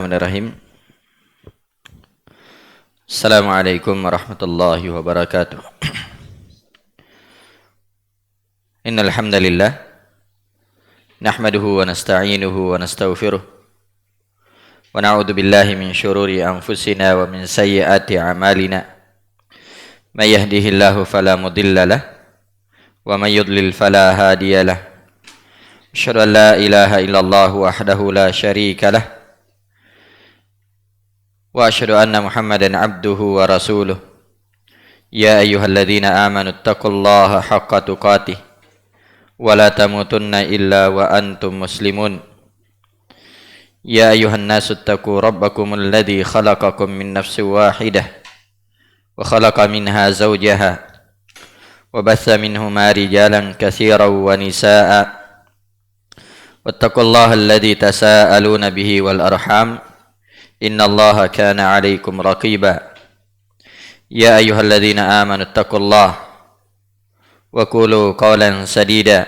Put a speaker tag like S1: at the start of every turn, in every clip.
S1: Bismillahirrahmanirrahim. Assalamualaikum warahmatullahi wabarakatuh. Innal hamdalillah nahmaduhu wa nasta'inuhu wa nastaghfiruh wa na'udzu billahi min shururi anfusina wa min sayyiati a'malina. May yahdihillahu fala mudilla lahu wa may yudlil fala hadiya lahu. Asyhadu an la ilaha illallah wahdahu la syarika lahu wa asyhadu anna Muhammadan abduhu wa rasuluh. Ya ayyuhalladzina amanu taqullaha haqqa tuqatih wa la tamutunna illa wa antum muslimun. Ya ayyuhan nasu taqu rabbakumul ladzi khalaqakum min nafsin wahidah wa khalaqa minha zawjaha wa batha minhuma rijalan katsiran wa nisaa'a wattaqullaha alladzi tasaaluna bihi wal arham innallaha kana 'alaikum raqiba. Ya ayyuhalladzina amanu taqullaha wa qulu qawlan sadida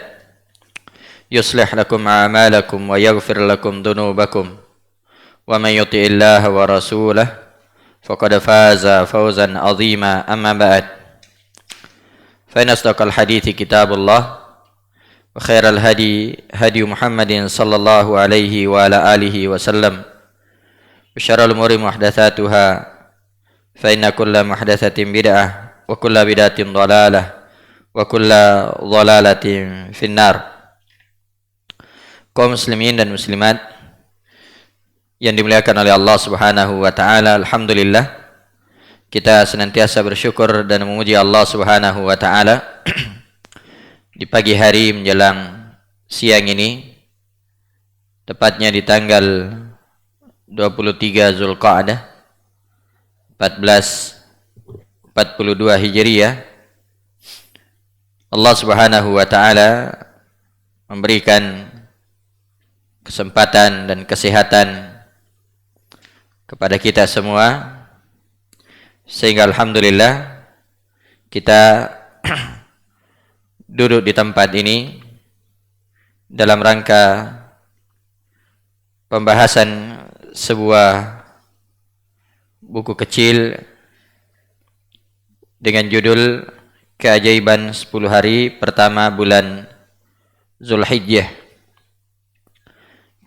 S1: yuslih lakum a'malakum wa yaghfir lakum dhunubakum wa may yuti'illaha wa rasulahu faqad faza fawzan 'azima. Amma ba'd, fa inna asdaqal hadithi kitabullah wa khairal hadi hadi Muhammadin sallallahu alaihi wa ala alihi wa sallam wa syarrul umuri muhdatsatuha fa inna kulla muhdatsatin bid'ah wa kulla bid'atin dhalalah wa kulla dhalalatin finnar. Kaum muslimin dan muslimat yang dimuliakan oleh Allah Subhanahu wa taala, alhamdulillah kita senantiasa bersyukur dan memuji Allah Subhanahu wa taala di pagi hari menjelang siang ini, tepatnya di tanggal 23 Zulqa'dah 1442 Hijriah, Allah Subhanahu wa taala memberikan kesempatan dan kesehatan kepada kita semua, sehingga alhamdulillah kita duduk di tempat ini dalam rangka pembahasan sebuah buku kecil dengan judul Keajaiban 10 Hari Pertama Bulan Zulhijjah.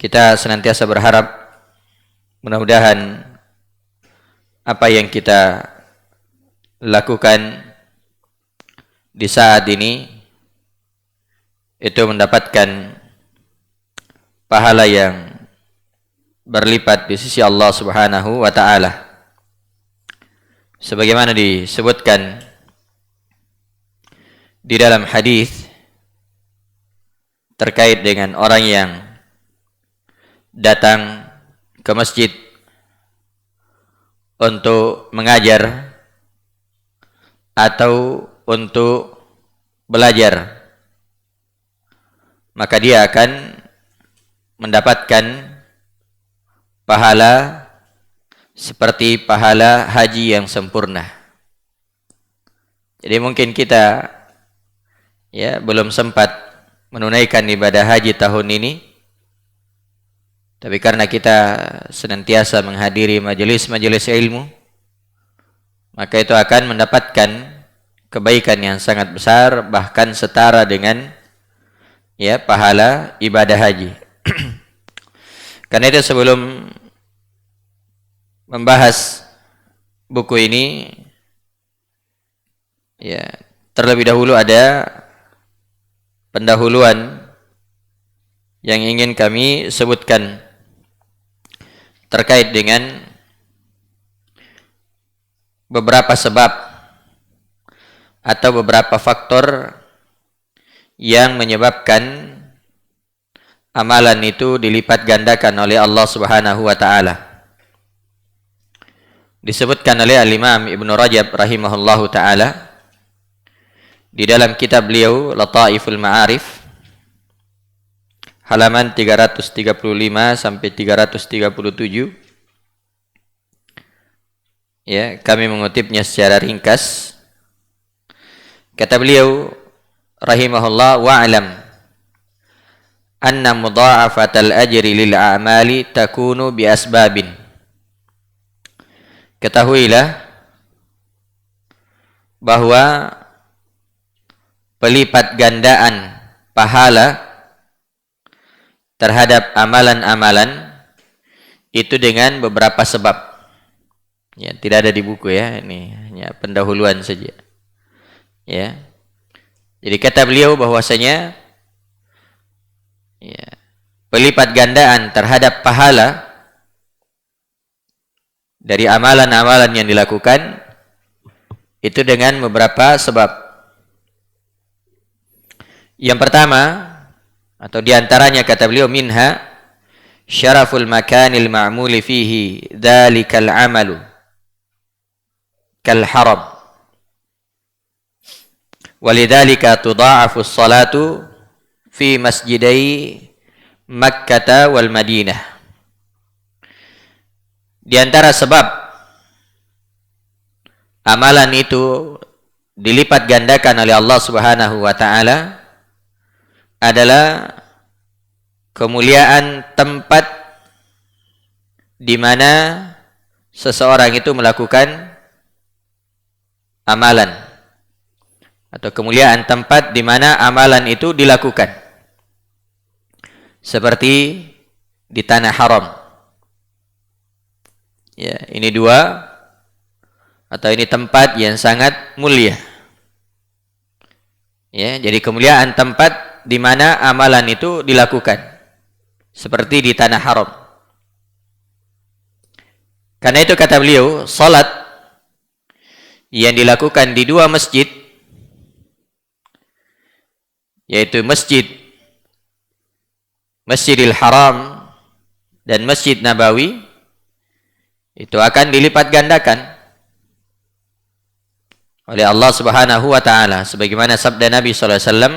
S1: Kita senantiasa berharap mudah-mudahan apa yang kita lakukan di saat ini itu mendapatkan pahala yang berlipat di sisi Allah Subhanahu wa taala. Sebagaimana disebutkan di dalam hadis terkait dengan orang yang datang ke masjid untuk mengajar atau untuk belajar, maka dia akan mendapatkan pahala seperti pahala haji yang sempurna. Jadi mungkin kita belum sempat menunaikan ibadah haji tahun ini, tapi karena kita senantiasa menghadiri majelis-majelis ilmu, maka itu akan mendapatkan kebaikan yang sangat besar, bahkan setara dengan pahala ibadah haji. Karena itu sebelum membahas buku ini, terlebih dahulu ada pendahuluan yang ingin kami sebutkan terkait dengan beberapa sebab atau beberapa faktor yang menyebabkan amalan itu dilipat gandakan oleh Allah Subhanahu wa taala. Disebutkan oleh Al-Imam Ibnu Rajab rahimahullahu taala di dalam kitab beliau Lataiful Ma'arif halaman 335 sampai 337. Kami mengutipnya secara ringkas. Kata beliau rahimahullah, wa'lam anna mudha'afatal ajri lil a'mali takunu bi asbabin. Ketahuilah bahwa pelipat gandaan pahala terhadap amalan-amalan itu dengan beberapa sebab. Ya, tidak ada di buku ya, ini hanya pendahuluan saja. Ya. Jadi kata beliau bahwasanya ya, pelipat gandaan terhadap pahala dari amalan-amalan yang dilakukan itu dengan beberapa sebab. Yang pertama atau diantaranya kata beliau minha syaraful makanil ma'muli fihi dzalikal amalu kal haram walidzalika tudha'afu as-salatu fi masjidai Makkah wal Madinah. Di antara sebab amalan itu dilipat gandakan oleh Allah Subhanahu wa taala adalah kemuliaan tempat di mana seseorang itu melakukan amalan, atau kemuliaan tempat di mana amalan itu dilakukan, seperti di tanah haram. Ya, ini dua atau ini tempat yang sangat mulia. Ya, jadi kemuliaan tempat di mana amalan itu dilakukan, seperti di tanah haram. Karena itu kata beliau, salat yang dilakukan di dua masjid, yaitu Masjidil Haram dan Masjid Nabawi, itu akan dilipat gandakan oleh Allah Subhanahu wa taala, sebagaimana sabda Nabi sallallahu alaihi wasallam,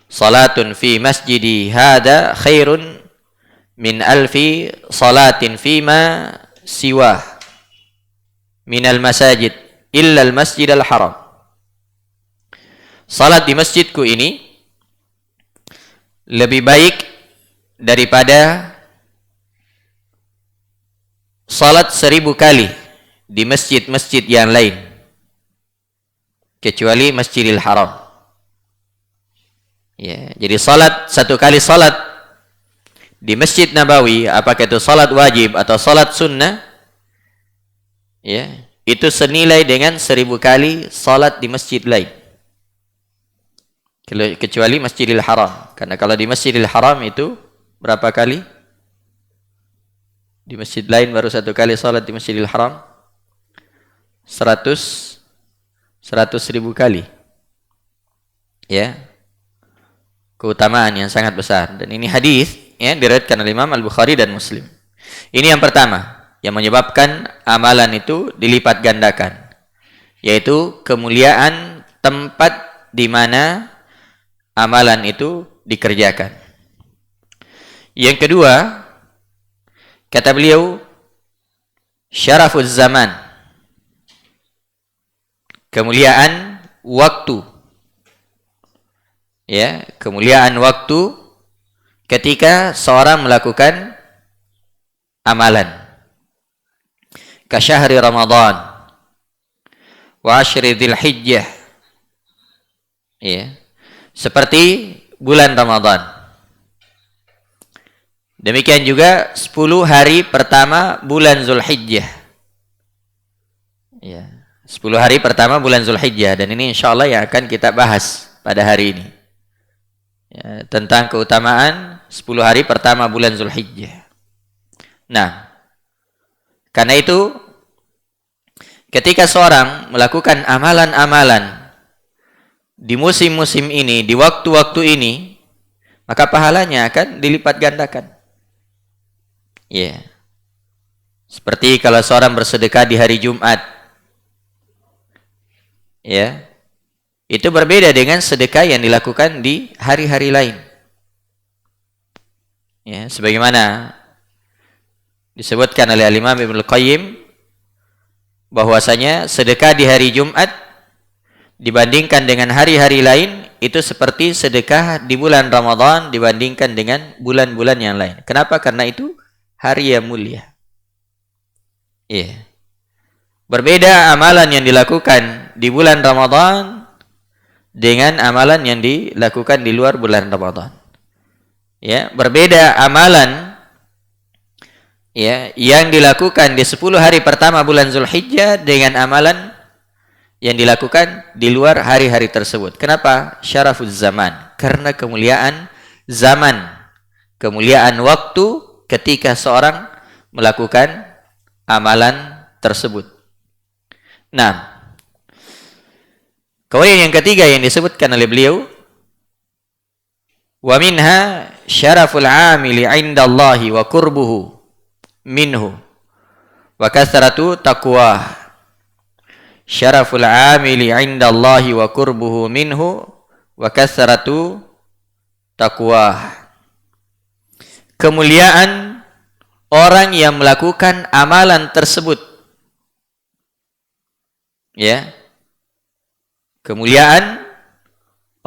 S1: salatun fi masjidi hada khairun min alfi salatin fima siwah minal masajid illa al masjidal haram. Salat di masjidku ini lebih baik daripada salat 1000 kali di masjid-masjid yang lain kecuali Masjidil Haram. Ya, jadi satu kali salat di Masjid Nabawi, apakah itu salat wajib atau salat sunnah, ya, itu senilai dengan 1000 kali salat di masjid lain kecuali Masjidil Haram. Karena kalau di Masjidil Haram itu berapa kali? Di masjid lain baru 1 kali salat, di Masjidil Haram 100.000 kali. Ya, keutamaan yang sangat besar. Dan ini hadis ya diriwayatkan oleh Imam Al-Bukhari dan Muslim. Ini yang pertama yang menyebabkan amalan itu dilipat gandakan, yaitu kemuliaan tempat di mana amalan itu dikerjakan. Yang kedua, kata beliau, syarafuz zaman, kemuliaan waktu. Ya, kemuliaan waktu ketika seorang melakukan amalan. Kasyahri Ramadan wa asyri Dzulhijjah. Ya. Seperti bulan Ramadan. Demikian juga 10 hari pertama bulan Dzulhijjah. Ya, 10 hari pertama bulan Dzulhijjah, dan ini insyaallah yang akan kita bahas pada hari ini. Ya, tentang keutamaan 10 hari pertama bulan Dzulhijjah. Nah, karena itu ketika seorang melakukan amalan-amalan di musim-musim ini, di waktu-waktu ini, maka pahalanya akan dilipat gandakan. Ya. Seperti kalau seorang bersedekah di hari Jumat. Ya. Itu berbeda dengan sedekah yang dilakukan di hari-hari lain. Ya, sebagaimana disebutkan oleh Imam Ibnu Qayyim bahwasanya sedekah di hari Jumat dibandingkan dengan hari-hari lain itu seperti sedekah di bulan Ramadan dibandingkan dengan bulan-bulan yang lain. Kenapa? Karena itu hari yang mulia. Iya. Berbeda amalan yang dilakukan di bulan Ramadan dengan amalan yang dilakukan di luar bulan Ramadan. Ya, berbeda amalan ya yang dilakukan di 10 hari pertama bulan Zulhijjah dengan amalan yang dilakukan di luar hari-hari tersebut. Kenapa? Syarafuz zaman. Karena kemuliaan zaman, kemuliaan waktu ketika seorang melakukan amalan tersebut. Nah, kemudian yang ketiga yang disebutkan oleh beliau, wa minha syaraful amili 'indallahi wa qurbuhu minhu wa kasratu taqwa. Syaraful amili 'indallahi wa qurbuhu minhu wa kasratu taqwa. Kemuliaan orang yang melakukan amalan tersebut. Ya. Kemuliaan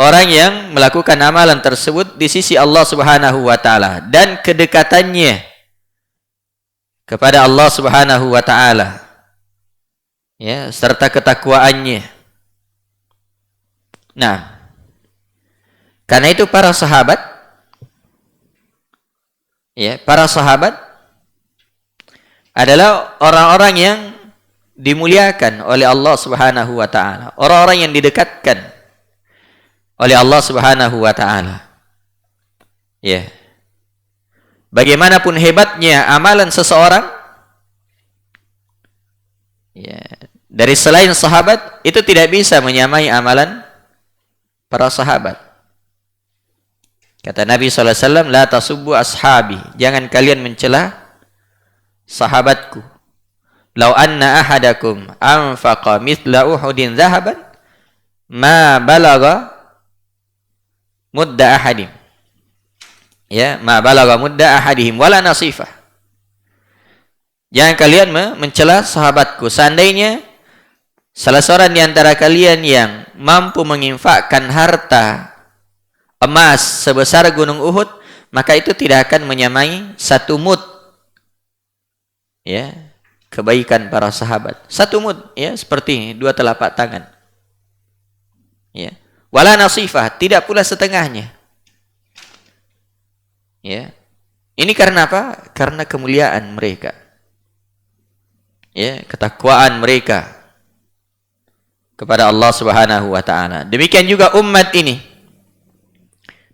S1: orang yang melakukan amalan tersebut di sisi Allah Subhanahu wa taala dan kedekatannya kepada Allah Subhanahu wa taala. Ya, serta ketakwaannya. Nah, karena itu para sahabat adalah orang-orang yang dimuliakan oleh Allah Subhanahu wa taala, orang-orang yang didekatkan oleh Allah Subhanahu wa taala. Ya. Bagaimanapun hebatnya amalan seseorang, ya, dari selain sahabat itu tidak bisa menyamai amalan para sahabat. Kata Nabi sallallahu alaihi wasallam, la tasubbu ashabi, jangan kalian mencela sahabatku. Lau anna ahadakum anfaqa mithla Uhudin zahaban ma balagha mudda ahadim. Ya, ma balagha mudda ahadihim wala nasifah. Jangan kalian mencela sahabatku. Seandainya salah seorang di antara kalian yang mampu menginfakkan harta emas sebesar gunung Uhud, maka itu tidak akan menyamai satu mud. Ya, kebaikan para sahabat. Satu mud, ya, seperti 2 telapak tangan. Ya. Wala nasifah, tidak pula setengahnya. Ya. Ini karena apa? Karena kemuliaan mereka. Ya, ketakwaan mereka kepada Allah Subhanahu wa taala. Demikian juga umat ini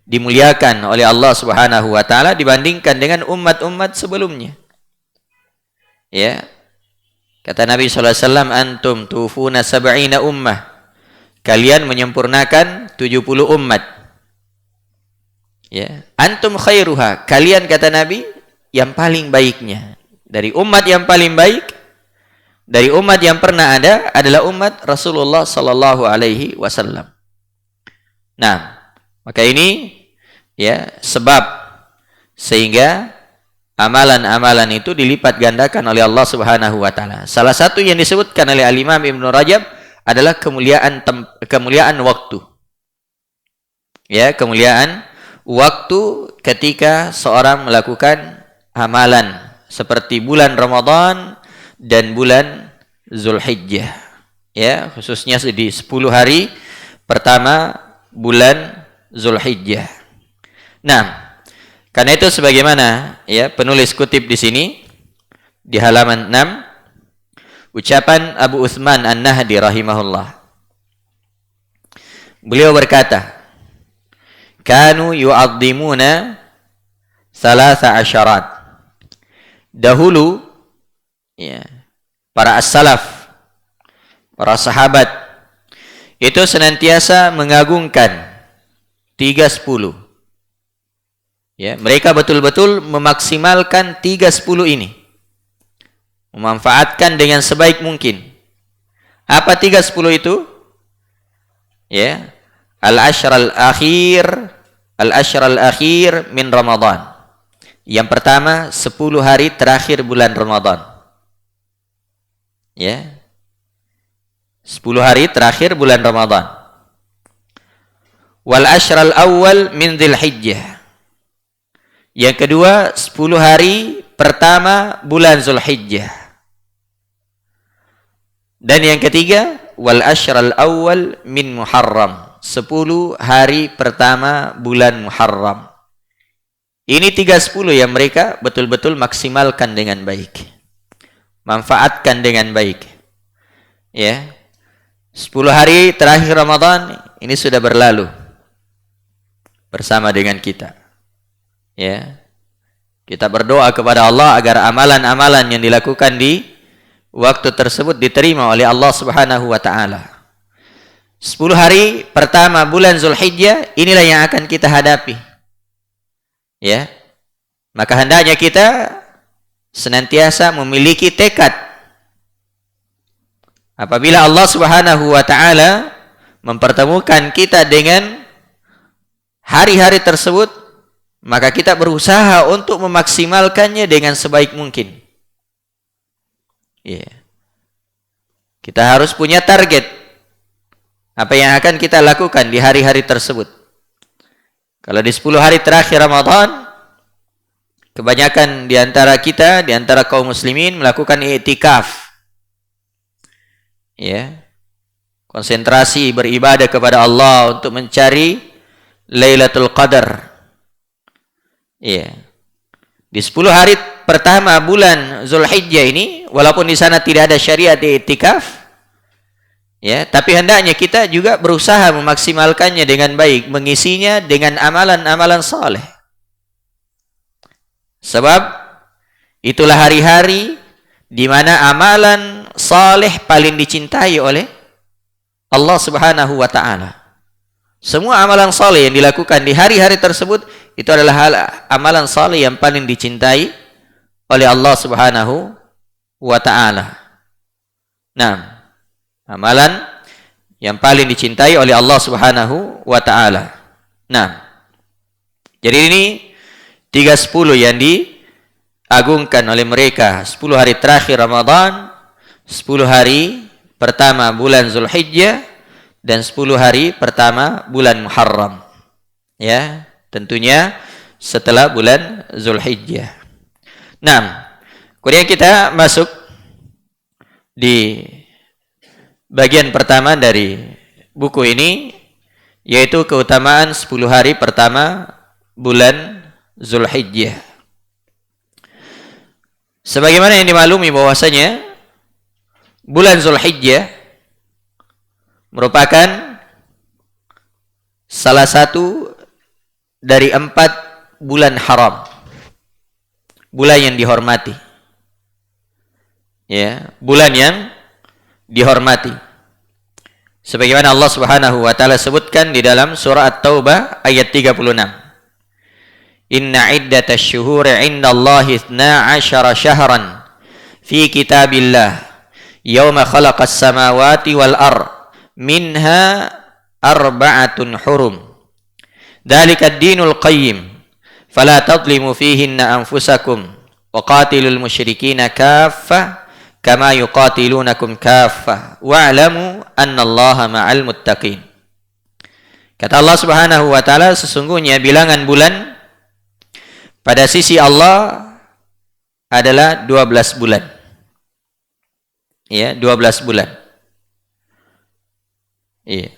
S1: dimuliakan oleh Allah Subhanahu wa taala dibandingkan dengan umat-umat sebelumnya. Ya. Kata Nabi sallallahu alaihi wasallam, antum tufuna sab'ina ummah. Kalian menyempurnakan 70 umat. Ya, antum khairuha. Kalian, kata Nabi, yang paling baiknya. Dari umat yang paling baik, dari umat yang pernah ada adalah umat Rasulullah sallallahu alaihi wasallam. Nah, maka ini ya sebab sehingga amalan-amalan itu dilipat gandakan oleh Allah Subhanahu wa taala. Salah satu yang disebutkan oleh Al-Imam Ibnu Rajab adalah kemuliaan waktu. Ya, kemuliaan waktu ketika seorang melakukan amalan seperti bulan Ramadan dan bulan Zulhijjah. Ya, khususnya di 10 hari pertama bulan Zulhijjah. Nah, karena itu sebagaimana ya penulis kutip di sini di halaman 6 ucapan Abu Utsman An-Nahdi rahimahullah. Beliau berkata, "Kanu yu'azzimuna salasa asyarat." Dahulu ya, para as-salaf, para sahabat itu senantiasa mengagungkan 310. Ya, mereka betul-betul memaksimalkan 310 ini. Memanfaatkan dengan sebaik mungkin. Apa 310 itu? Ya, al-ashral akhir min Ramadan. Yang pertama 10 hari terakhir bulan Ramadan. Ya. 10 hari terakhir bulan Ramadan. wal ashral awal min Dzulhijjah. Yang kedua, 10 hari pertama bulan Zulhijjah. Dan yang ketiga, wal ashral awal min Muharram. 10 hari pertama bulan Muharram. Ini 3-10 yang mereka betul-betul maksimalkan dengan baik. Manfaatkan dengan baik. Ya. 10 hari terakhir Ramadan ini sudah berlalu bersama dengan kita. Ya. Kita berdoa kepada Allah agar amalan-amalan yang dilakukan di waktu tersebut diterima oleh Allah Subhanahu wa taala. 10 hari pertama bulan Zulhijjah inilah yang akan kita hadapi. Ya. Maka hendaknya kita senantiasa memiliki tekad. Apabila Allah Subhanahu wa taala mempertemukan kita dengan hari-hari tersebut, maka kita berusaha untuk memaksimalkannya dengan sebaik mungkin. Ya. Kita harus punya target apa yang akan kita lakukan di hari-hari tersebut. Kalau di 10 hari terakhir Ramadan, kebanyakan di antara kita, di antara kaum muslimin melakukan i'tikaf. Ya. Konsentrasi beribadah kepada Allah untuk mencari Lailatul Qadar. Ya. Di 10 hari pertama bulan Zulhijjah ini, walaupun di sana tidak ada syariat i'tikaf, ya, tapi hendaknya kita juga berusaha memaksimalkannya dengan baik, mengisinya dengan amalan-amalan saleh. Sebab itulah hari-hari di mana amalan saleh paling dicintai oleh Allah Subhanahu wa taala. Semua amalan saleh yang dilakukan di hari-hari tersebut itu adalah amalan saleh yang paling dicintai oleh Allah Subhanahu wa taala. Nah, amalan yang paling dicintai oleh Allah Subhanahu wa taala. Nah, jadi ini 3-10 yang diagungkan oleh mereka. 10 hari terakhir Ramadan, 10 hari pertama bulan Zulhijjah, dan 10 hari pertama bulan Muharram. Ya, tentunya setelah bulan Zulhijjah. Nah, kemudian kita masuk di bagian pertama dari buku ini, yaitu keutamaan 10 hari pertama bulan Zulhijjah. Sebagaimana yang dimaklumi bahwasanya bulan Zulhijjah merupakan salah satu dari 4 bulan haram, bulan yang dihormati. Ya, bulan yang dihormati. Sebagaimana Allah Subhanahu wa taala sebutkan di dalam surah At-Taubah ayat 36. Inna iddatasy syuhuri 'indallahi 12 syahran fi kitabillah yauma khalaqas samawati wal ard minha arba'atun hurum. Dzalika ad-dinul qayyim fala tadlimu fihinna anfusakum wa qatilul musyrikina kaffah kama yuqatilunakum kaffah wa'lamu annallaha ma'al muttaqin. Kata Allah Subhanahu wa taala, sesungguhnya bilangan bulan pada sisi Allah adalah 12 bulan. Ya, 12 bulan. Iya.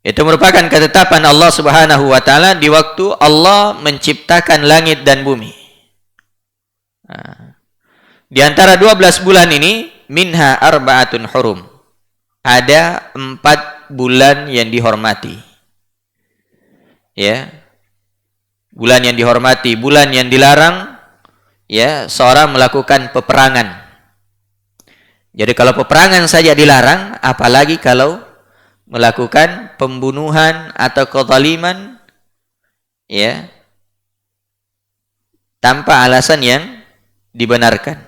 S1: Itu merupakan ketetapan Allah Subhanahu wa taala di waktu Allah menciptakan langit dan bumi. Nah, di antara 12 bulan ini, minha arba'atun hurum. Ada 4 bulan yang dihormati. Ya. Bulan yang dihormati, bulan yang dilarang, ya, seorang melakukan peperangan. Jadi kalau peperangan saja dilarang, apalagi kalau melakukan pembunuhan atau kezaliman, ya, tanpa alasan yang dibenarkan.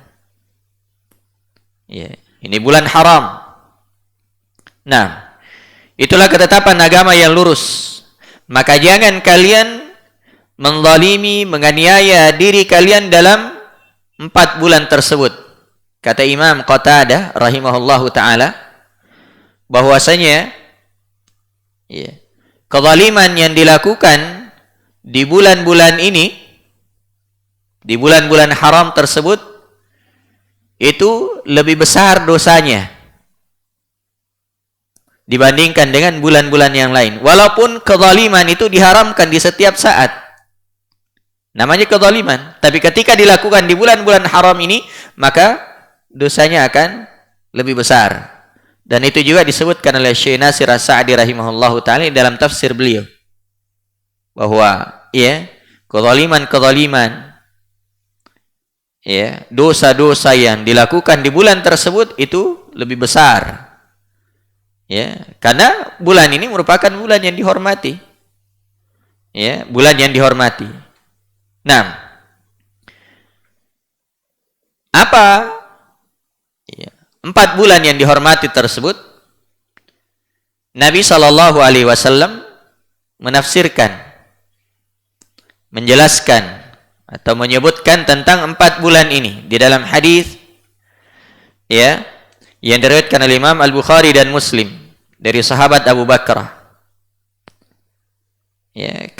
S1: Ya, ini bulan haram. Nah, itulah ketetapan agama yang lurus. Maka jangan kalian menzalimi, menganiaya diri kalian dalam 4 bulan tersebut. Kata Imam Qatadah rahimahullahu taala bahwasanya, ya, kezaliman yang dilakukan di bulan-bulan ini, di bulan-bulan haram tersebut, itu lebih besar dosanya dibandingkan dengan bulan-bulan yang lain. Walaupun kezaliman itu diharamkan di setiap saat, namanya kezaliman, tapi ketika dilakukan di bulan-bulan haram ini, maka dosanya akan lebih besar. Dan itu juga disebutkan oleh Syekh Nasir As-Sa'di rahimahullahu ta'ala dalam tafsir beliau, bahwa kezaliman, dosa-dosa yang dilakukan di bulan tersebut itu lebih besar. Karena bulan ini merupakan bulan yang dihormati. Bulan yang dihormati. Nah, apa 4 bulan yang dihormati tersebut? Nabi Shallallahu Alaihi Wasallam menafsirkan, menjelaskan atau menyebutkan tentang 4 bulan ini di dalam hadis yang diriwayatkan oleh Imam Al-Bukhari dan Muslim dari sahabat Abu Bakar.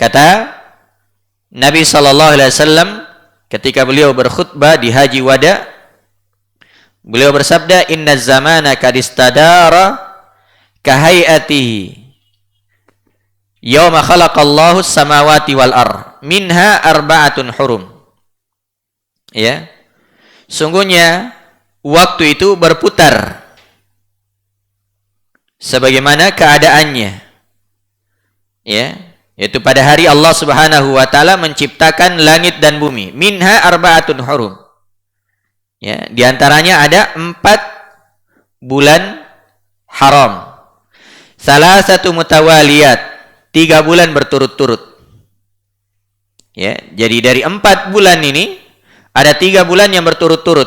S1: Kata Nabi Shallallahu Alaihi Wasallam ketika beliau berkhutbah di Haji Wada, beliau bersabda, "Inna zamana kadistadara kahayatihi yawma khalaqallahu samawati wal ar minha arba'atun hurum." Sungguhnya waktu itu berputar sebagaimana keadaannya, yaitu pada hari Allah Subhanahu wa taala menciptakan langit dan bumi. Minha arba'atun hurum. Di antaranya ada 4 bulan haram. Salah satu mutawaliyat, 3 bulan berturut-turut. Jadi dari 4 bulan ini ada 3 bulan yang berturut-turut.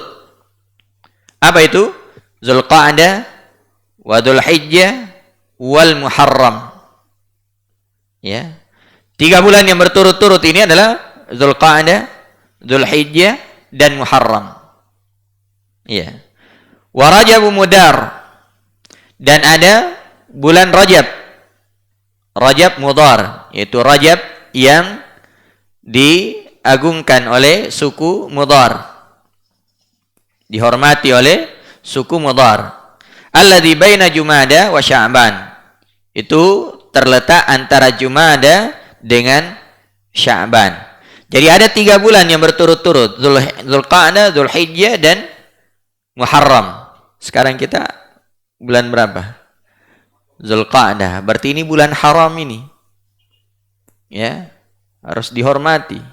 S1: Apa itu? Zulqa'dah, wa Dzulhijjah, wal Muharram. 3 bulan yang berturut-turut ini adalah Zulqa'dah, Dzulhijjah, dan Muharram. Wa Rajab Mudar, dan ada bulan Rajab, Rajab Mudar, yaitu Rajab yang diagungkan oleh suku Mudar, dihormati oleh suku Mudar. Alladzi baina Jumada wa Sya'ban, itu terletak antara Jumada dengan Sya'ban. Jadi ada 3 bulan yang berturut-turut, Zulqa'dah, Dzulhijjah, dan Muharram. Sekarang kita bulan berapa? Zulqa'dah. Berarti ini bulan haram ini. Harus dihormati.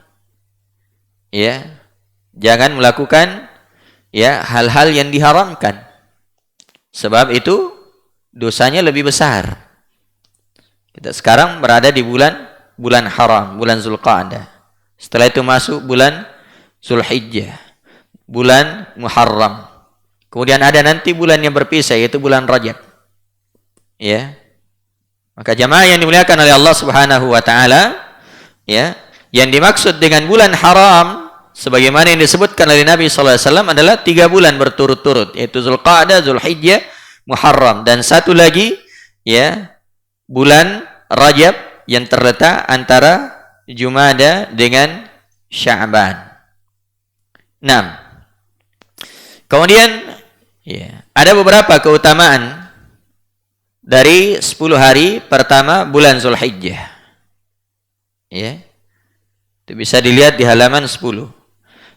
S1: Jangan melakukan hal-hal yang diharamkan. Sebab itu dosanya lebih besar. Kita sekarang berada di bulan haram, bulan Zulqa'dah. Setelah itu masuk bulan Dzulhijjah, bulan Muharram. Kemudian ada nanti bulan yang berpisah, yaitu bulan Rajab. Maka jamaah yang dimuliakan oleh Allah Subhanahu wa taala, yang dimaksud dengan bulan haram sebagaimana yang disebutkan oleh Nabi sallallahu alaihi wasallam adalah 3 bulan berturut-turut, yaitu Zulqa'dah, Dzulhijjah, Muharram, dan satu lagi bulan Rajab yang terletak antara Jumada dengan Sya'ban. 6. Kemudian ada beberapa keutamaan dari 10 hari pertama bulan Zulhijjah. Itu bisa dilihat di halaman 10.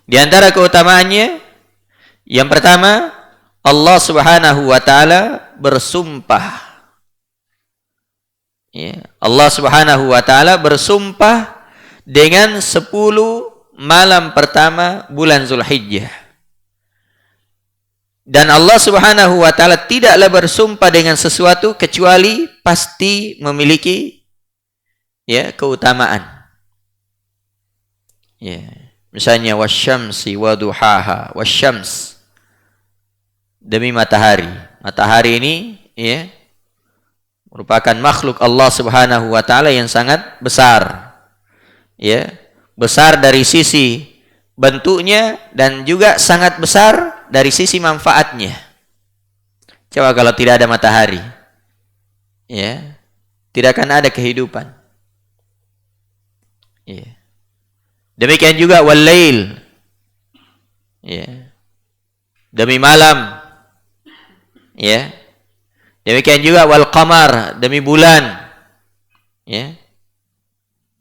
S1: Di antara keutamaannya, yang pertama, Allah Subhanahu wa taala bersumpah. Allah Subhanahu wa taala bersumpah dengan 10 malam pertama bulan Zulhijjah. Dan Allah Subhanahu wa taala tidaklah bersumpah dengan sesuatu kecuali pasti memiliki keutamaan. Misalnya wasyamsi waduhaha, wasyams, demi matahari. Matahari ini merupakan makhluk Allah Subhanahu wa taala yang sangat besar. Besar dari sisi bentuknya dan juga sangat besar dari sisi manfaatnya. Coba kalau tidak ada matahari. tidak akan ada kehidupan. Ya. Demikian juga wal-lail. Ya. Demi malam. Ya. Demikian juga wal qamar, demi bulan. Ya.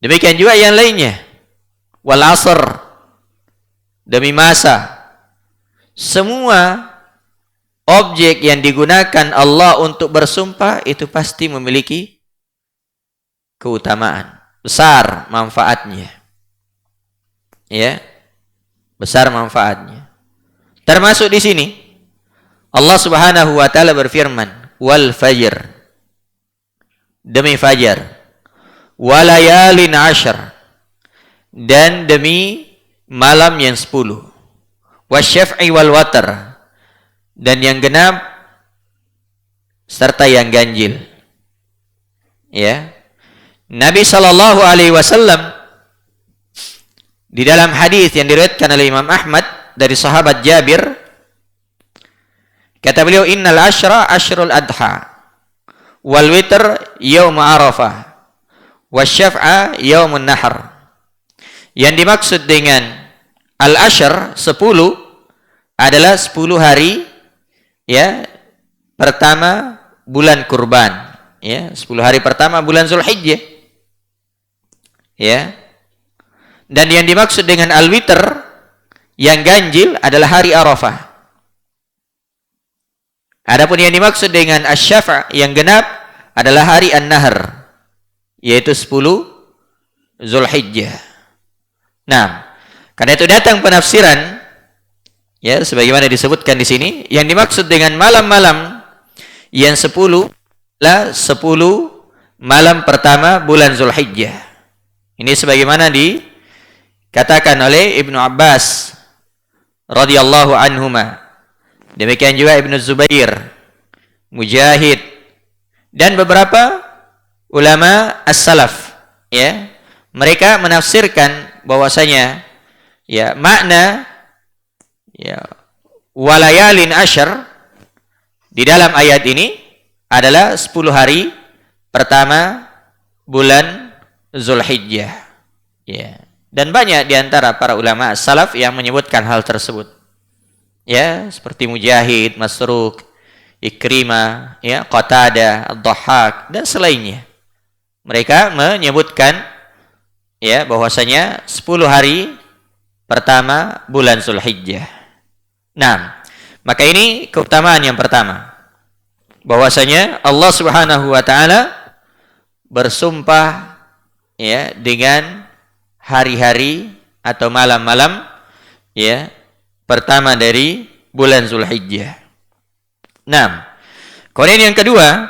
S1: Demikian juga yang lainnya. Wal asr, demi masa. Semua objek yang digunakan Allah untuk bersumpah itu pasti memiliki keutamaan, besar manfaatnya. Ya. Besar manfaatnya. Termasuk di sini Allah Subhanahu wa taala berfirman, wal fajr, demi fajar, walayalin ashar, dan demi malam yang 10, wasyaf'i wal watar, dan yang genap serta yang ganjil. Ya. Nabi sallallahu alaihi wasallam di dalam hadis yang diriwayatkan oleh Imam Ahmad dari sahabat Jabir, kata beliau, innal ashra ashrul adha, wal witr yaum arafah, wasyaf'a yaumun nahar. Yang dimaksud dengan al-ashr 10 adalah 10 hari ya pertama bulan kurban, ya 10 hari pertama bulan Zulhijjah. Ya. Dan yang dimaksud dengan al-witr yang ganjil adalah hari Arafah. Adapun yang dimaksud dengan asy-syaf' yang genap adalah hari An-Nahr, yaitu 10 Zulhijjah. Nah, karena itu datang penafsiran ya sebagaimana disebutkan di sini, yang dimaksud dengan malam-malam yang 10 adalah 10 malam pertama bulan Zulhijjah. Ini sebagaimana dikatakan oleh Ibnu Abbas radhiyallahu anhuma. Demikian juga Ibnu Zubair, Mujahid, dan beberapa ulama as-salaf. Ya, mereka menafsirkan bahwasanya ya makna ya walayalin asyr di dalam ayat ini adalah 10 hari pertama bulan Zulhijjah. Ya. Dan banyak di antara para ulama salaf yang menyebutkan hal tersebut. Ya, seperti Mujahid, Masruq, Ikrimah, ya, Qatadah, Ad-Dhahhak, dan selainnya. Mereka menyebutkan ya bahwasanya 10 hari pertama bulan Zulhijjah. Nah, maka ini keutamaan yang pertama. Bahwasanya Allah Subhanahu wa taala bersumpah ya dengan hari-hari atau malam-malam ya pertama dari bulan Zulhijjah. Nah, kemudian yang kedua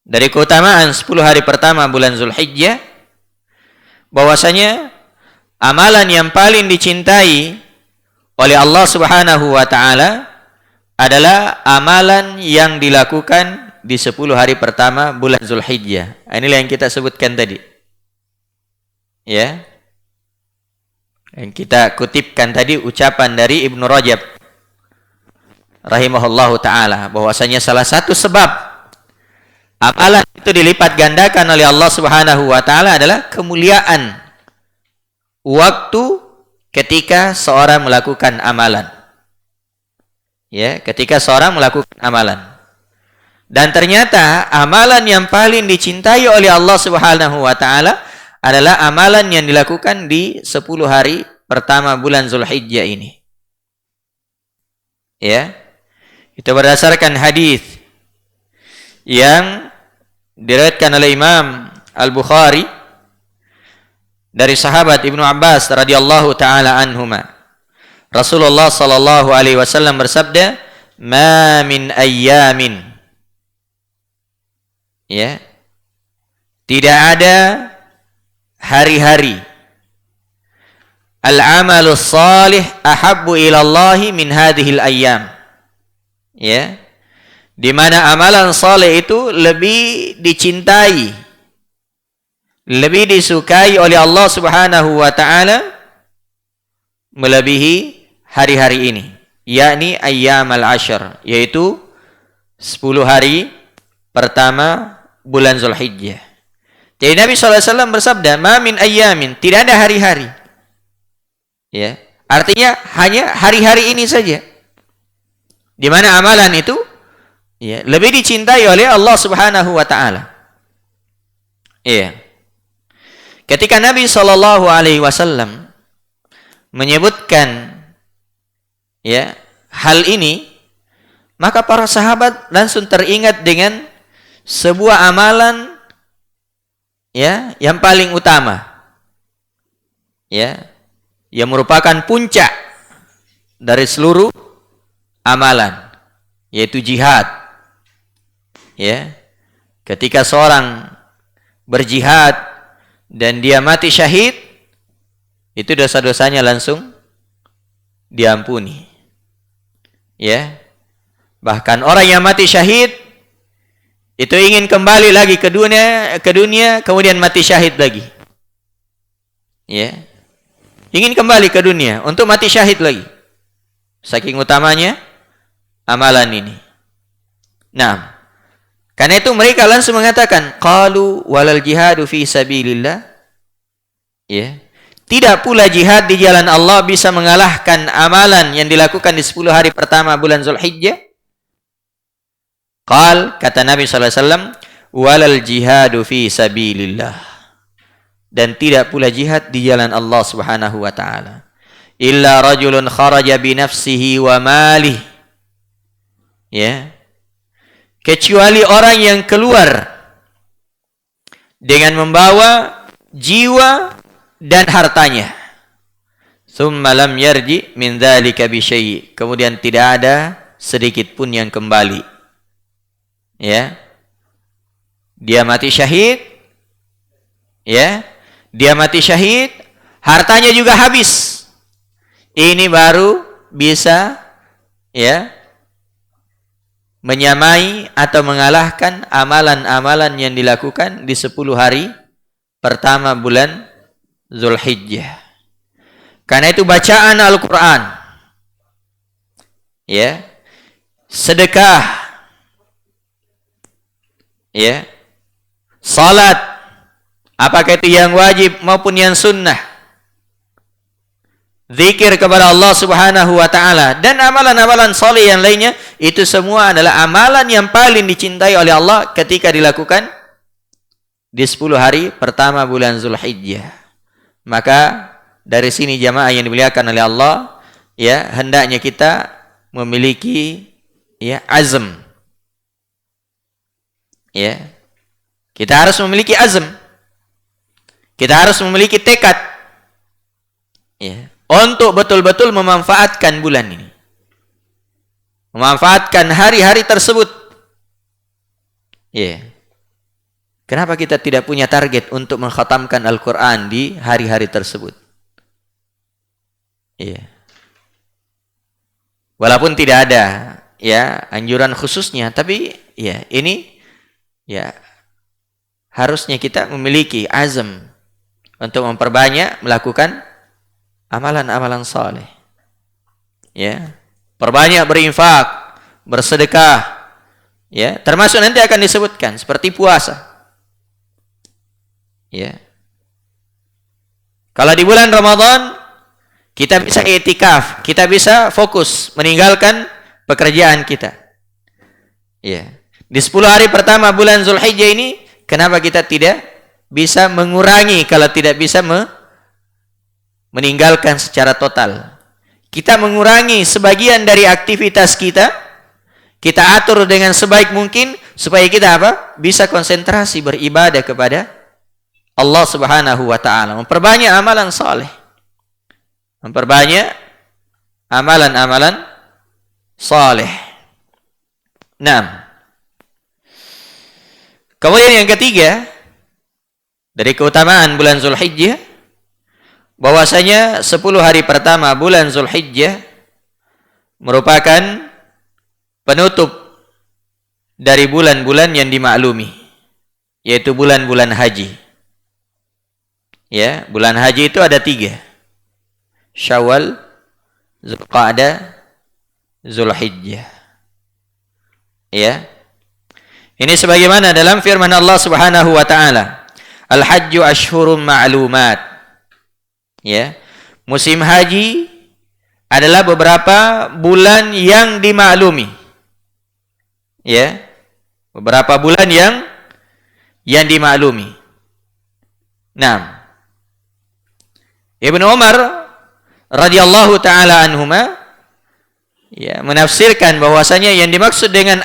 S1: dari keutamaan 10 hari pertama bulan Zulhijjah, bahwasanya amalan yang paling dicintai oleh Allah Subhanahu wa taala adalah amalan yang dilakukan di 10 hari pertama bulan Zulhijjah. Inilah yang kita sebutkan tadi. Ya. Yang kita kutipkan tadi ucapan dari Ibnu Rajab rahimahullahu taala, bahwasanya salah satu sebab amalan itu dilipat gandakan oleh Allah Subhanahu wa taala adalah kemuliaan waktu ketika seorang melakukan amalan. Ya, ketika seorang melakukan amalan. Dan ternyata amalan yang paling dicintai oleh Allah Subhanahu wa taala adalah amalan yang dilakukan di 10 hari pertama bulan Zulhijjah ini. Ya. Itu berdasarkan hadis yang diriwayatkan oleh Imam Al-Bukhari dari sahabat Ibnu Abbas radhiyallahu taala anhuma. Rasulullah sallallahu alaihi wasallam bersabda, "Ma min ayyamin." Ya. Tidak ada hari-hari al-amalus salih ahabbu ilallahi min hadhil ayyam. Ya. Di mana amalan saleh itu lebih dicintai, lebih disukai oleh Allah Subhanahu wa taala melebihi hari-hari ini, yakni ayyamal ashr, yaitu 10 hari pertama bulan Zulhijjah. Jadi Nabi SAW bersabda, "Ma min ayyamin," tidak ada hari-hari. Ya, artinya hanya hari-hari ini saja. Di mana amalan itu ya, lebih dicintai oleh Allah Subhanahu wa taala. Iya. Ketika Nabi sallallahu alaihi wasallam menyebutkan ya hal ini, maka para sahabat langsung teringat dengan sebuah amalan ya yang paling utama. Ya, yang merupakan puncak dari seluruh amalan, yaitu jihad. Ya. Ketika seorang berjihad dan dia mati syahid, itu dosa-dosanya langsung diampuni. Ya. Bahkan orang yang mati syahid itu ingin kembali lagi ke dunia kemudian mati syahid lagi. Ya. Ingin kembali ke dunia untuk mati syahid lagi. Saking utamanya amalan ini. Nah, karena itu mereka langsung mengatakan, qalu walal jihadu fi sabilillah. Ya. Tidak pula jihad di jalan Allah bisa mengalahkan amalan yang dilakukan di 10 hari pertama bulan Zulhijjah. Kata Nabi sallallahu alaihi wasallam, walal jihadu fi sabilillah. Dan tidak pula jihad di jalan Allah Subhanahu wa taala. Illa rajulun kharaja bi nafsihi wa malih. Ya. Kecuali orang yang keluar dengan membawa jiwa dan hartanya. Tsumma lam yarji min dzalika bi syai'. Kemudian tidak ada sedikit pun yang kembali. Ya. Dia mati syahid. Ya. Dia mati syahid, hartanya juga habis. Ini baru bisa ya menyamai atau mengalahkan amalan-amalan yang dilakukan di 10 hari pertama bulan Zulhijjah. Karena itu bacaan Al-Quran, ya, sedekah, ya, salat, apakah itu yang wajib maupun yang sunnah, zikir kepada Allah Subhanahu wa taala, dan amalan-amalan saleh yang lainnya, itu semua adalah amalan yang paling dicintai oleh Allah ketika dilakukan di 10 hari pertama bulan Zulhijjah. Maka dari sini jamaah yang dimuliakan oleh Allah, ya, hendaknya kita memiliki ya azm. Ya. Kita harus memiliki azm. Kita harus memiliki tekad ya, untuk betul-betul memanfaatkan bulan ini. Memanfaatkan hari-hari tersebut. Ya. Kenapa kita tidak punya target untuk mengkhatamkan Al-Quran di hari-hari tersebut? Ya. Walaupun tidak ada ya anjuran khususnya, tapi ya ini ya harusnya kita memiliki azam untuk memperbanyak melakukan amalan-amalan saleh. Ya. Perbanyak berinfak, bersedekah. Ya, termasuk nanti akan disebutkan seperti puasa. Ya. Kalau di bulan Ramadan kita bisa i'tikaf, kita bisa fokus meninggalkan pekerjaan kita. Ya. Di 10 hari pertama bulan Zulhijjah ini, kenapa kita tidak bisa mengurangi kalau tidak bisa meninggalkan secara total? Kita mengurangi sebagian dari aktivitas kita, kita atur dengan sebaik mungkin supaya kita apa? Bisa konsentrasi beribadah kepada Allah Subhanahu wa taala, memperbanyak amalan saleh. Memperbanyak amalan-amalan saleh. 6. Kemudian yang ketiga, dari keutamaan bulan Zulhijjah, bahwasanya 10 hari pertama bulan Zulhijjah merupakan penutup dari bulan-bulan yang dimaklumi, yaitu bulan-bulan haji. Ya, bulan haji itu ada 3. Syawal, Zulqa'dah, Zulhijjah. Ya. Ini sebagaimana dalam firman Allah Subhanahu wa taala, Al-hajju ashhurum ma'lumat. Ya. Musim haji adalah beberapa bulan yang dimaklumi. Ya. Beberapa bulan yang dimaklumi. Nah, Ibnu Umar radhiyallahu taala anhuma ya menafsirkan bahwasanya yang dimaksud dengan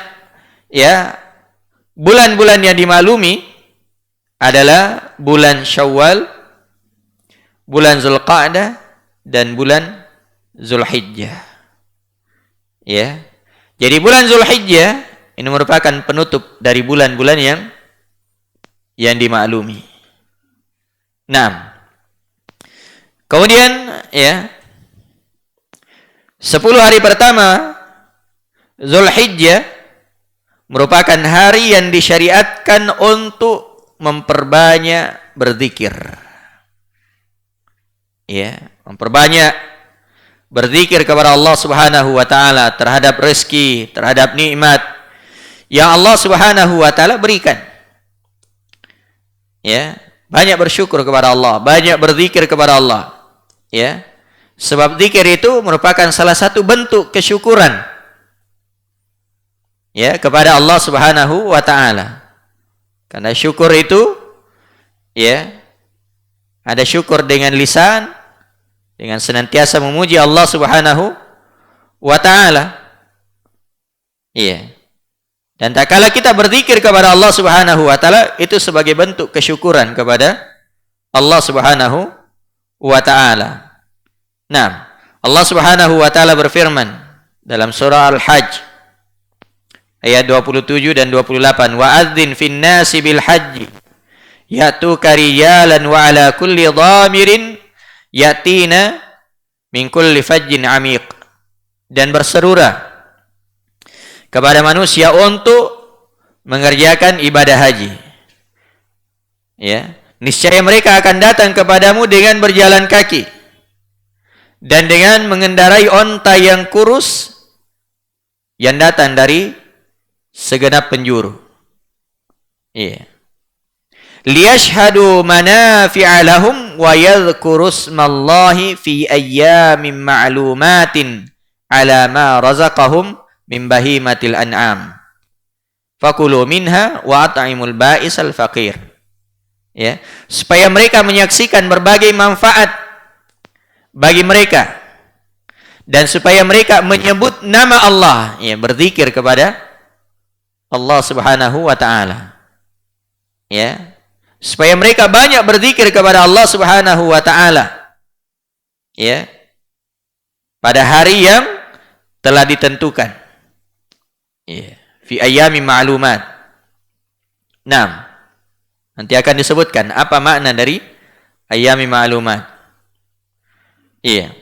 S1: ya bulan-bulan yang dimaklumi adalah bulan Syawal, bulan Zulqa'dah, dan bulan Zulhijjah. Ya. Jadi bulan Zulhijjah ini merupakan penutup dari bulan-bulan yang dimaklumi. Nah, kemudian ya 10 hari pertama Zulhijjah merupakan hari yang disyariatkan untuk memperbanyak berzikir. Ya, memperbanyak berzikir kepada Allah Subhanahu wa taala terhadap rezeki, terhadap nikmat yang Allah Subhanahu wa taala berikan. Ya, banyak bersyukur kepada Allah, banyak berzikir kepada Allah. Ya. Sebab zikir itu merupakan salah satu bentuk kesyukuran ya kepada Allah Subhanahu wa taala. Karena syukur itu ya ada syukur dengan lisan, dengan senantiasa memuji Allah Subhanahu wa taala. Iya. Dan tak kala kita berzikir kepada Allah Subhanahu wa taala itu sebagai bentuk kesyukuran kepada Allah Subhanahu wa taala. Nah, Allah Subhanahu wa taala berfirman dalam surah Al-Hajj ayat 27 dan 28, wa'adzin fin nasi bil hajji ya'tuka rijalan wa ala kulli dhamirin yatina min kulli fajjin amiq. Dan berserulah kepada manusia untuk mengerjakan ibadah haji. Ya, niscaya mereka akan datang kepadamu dengan berjalan kaki dan dengan mengendarai onta yang kurus yang datang dari segenap penjuru. Iya. Liyashhadu manafi'a lahum wa yadhkuru ismallahi fi ayyamin ma'lumatin ala ma razaqahum min bahimatil an'am. Fakulu minha wa at'imul ba'isal faqir. Ya, supaya mereka menyaksikan berbagai manfaat bagi mereka dan supaya mereka menyebut nama Allah, ya, berzikir kepada Allah Subhanahu wa taala. Ya. Supaya mereka banyak berzikir kepada Allah Subhanahu wa taala. Ya. Pada hari yang telah ditentukan. Ya. Fi ayyamin ma'lumat. Nah, nanti akan disebutkan apa makna dari ayyamin ma'lumat. Iya.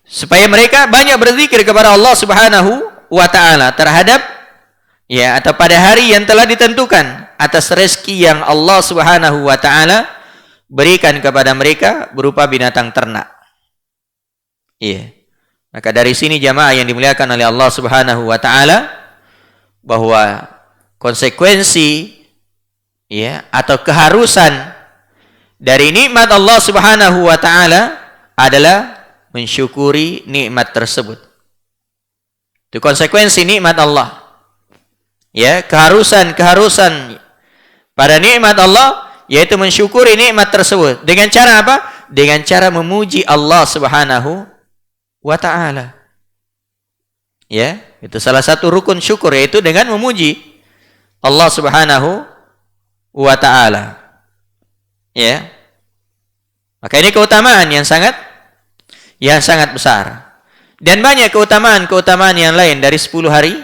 S1: Supaya mereka banyak berzikir kepada Allah Subhanahu wa taala terhadap ya atau pada hari yang telah ditentukan atas rezeki yang Allah Subhanahu wa taala berikan kepada mereka berupa binatang ternak. Iya. Maka dari sini jamaah yang dimuliakan oleh Allah Subhanahu wa taala bahwa konsekuensi ya atau keharusan dari nikmat Allah Subhanahu wa taala adalah mensyukuri nikmat tersebut. Itu konsekuensi nikmat Allah. Ya, keharusan pada nikmat Allah yaitu mensyukuri nikmat tersebut. Dengan cara apa? Dengan cara memuji Allah Subhanahu wa taala. Ya, itu salah satu rukun syukur yaitu dengan memuji Allah Subhanahu wa taala. Ya. Maka ini keutamaan yang sangat besar. Dan banyak keutamaan yang lain dari 10 hari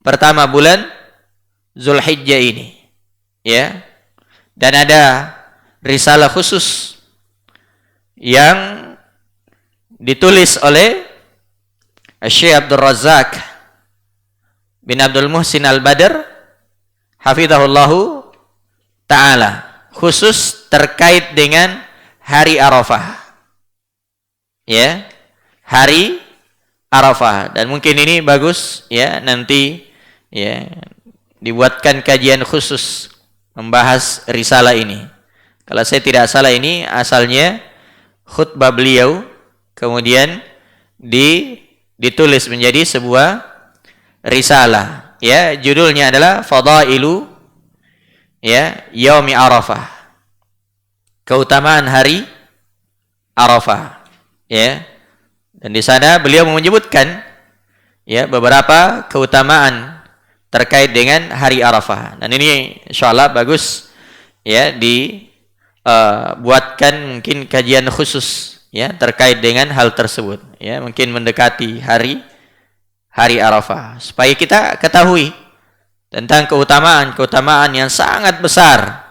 S1: pertama bulan Zulhijjah ini. Ya. Dan ada risalah khusus yang ditulis oleh Syekh Abdul Razak bin Abdul Muhsin Al-Badr hafizahullahu ta'ala, khusus terkait dengan hari Arafah. Ya, hari Arafah. Dan mungkin ini bagus ya nanti ya dibuatkan kajian khusus membahas risalah ini. Kalau saya tidak salah ini asalnya khutbah beliau, kemudian ditulis menjadi sebuah risalah. Ya, judulnya adalah Fadailu Yaumi Arafah. Keutamaan hari Arafah. Ya. Dan di sana beliau menyebutkan beberapa keutamaan terkait dengan hari Arafah. Dan ini insyaallah bagus dibuatkan mungkin kajian khusus terkait dengan hal tersebut. Mungkin mendekati hari Arafah supaya kita ketahui tentang keutamaan yang sangat besar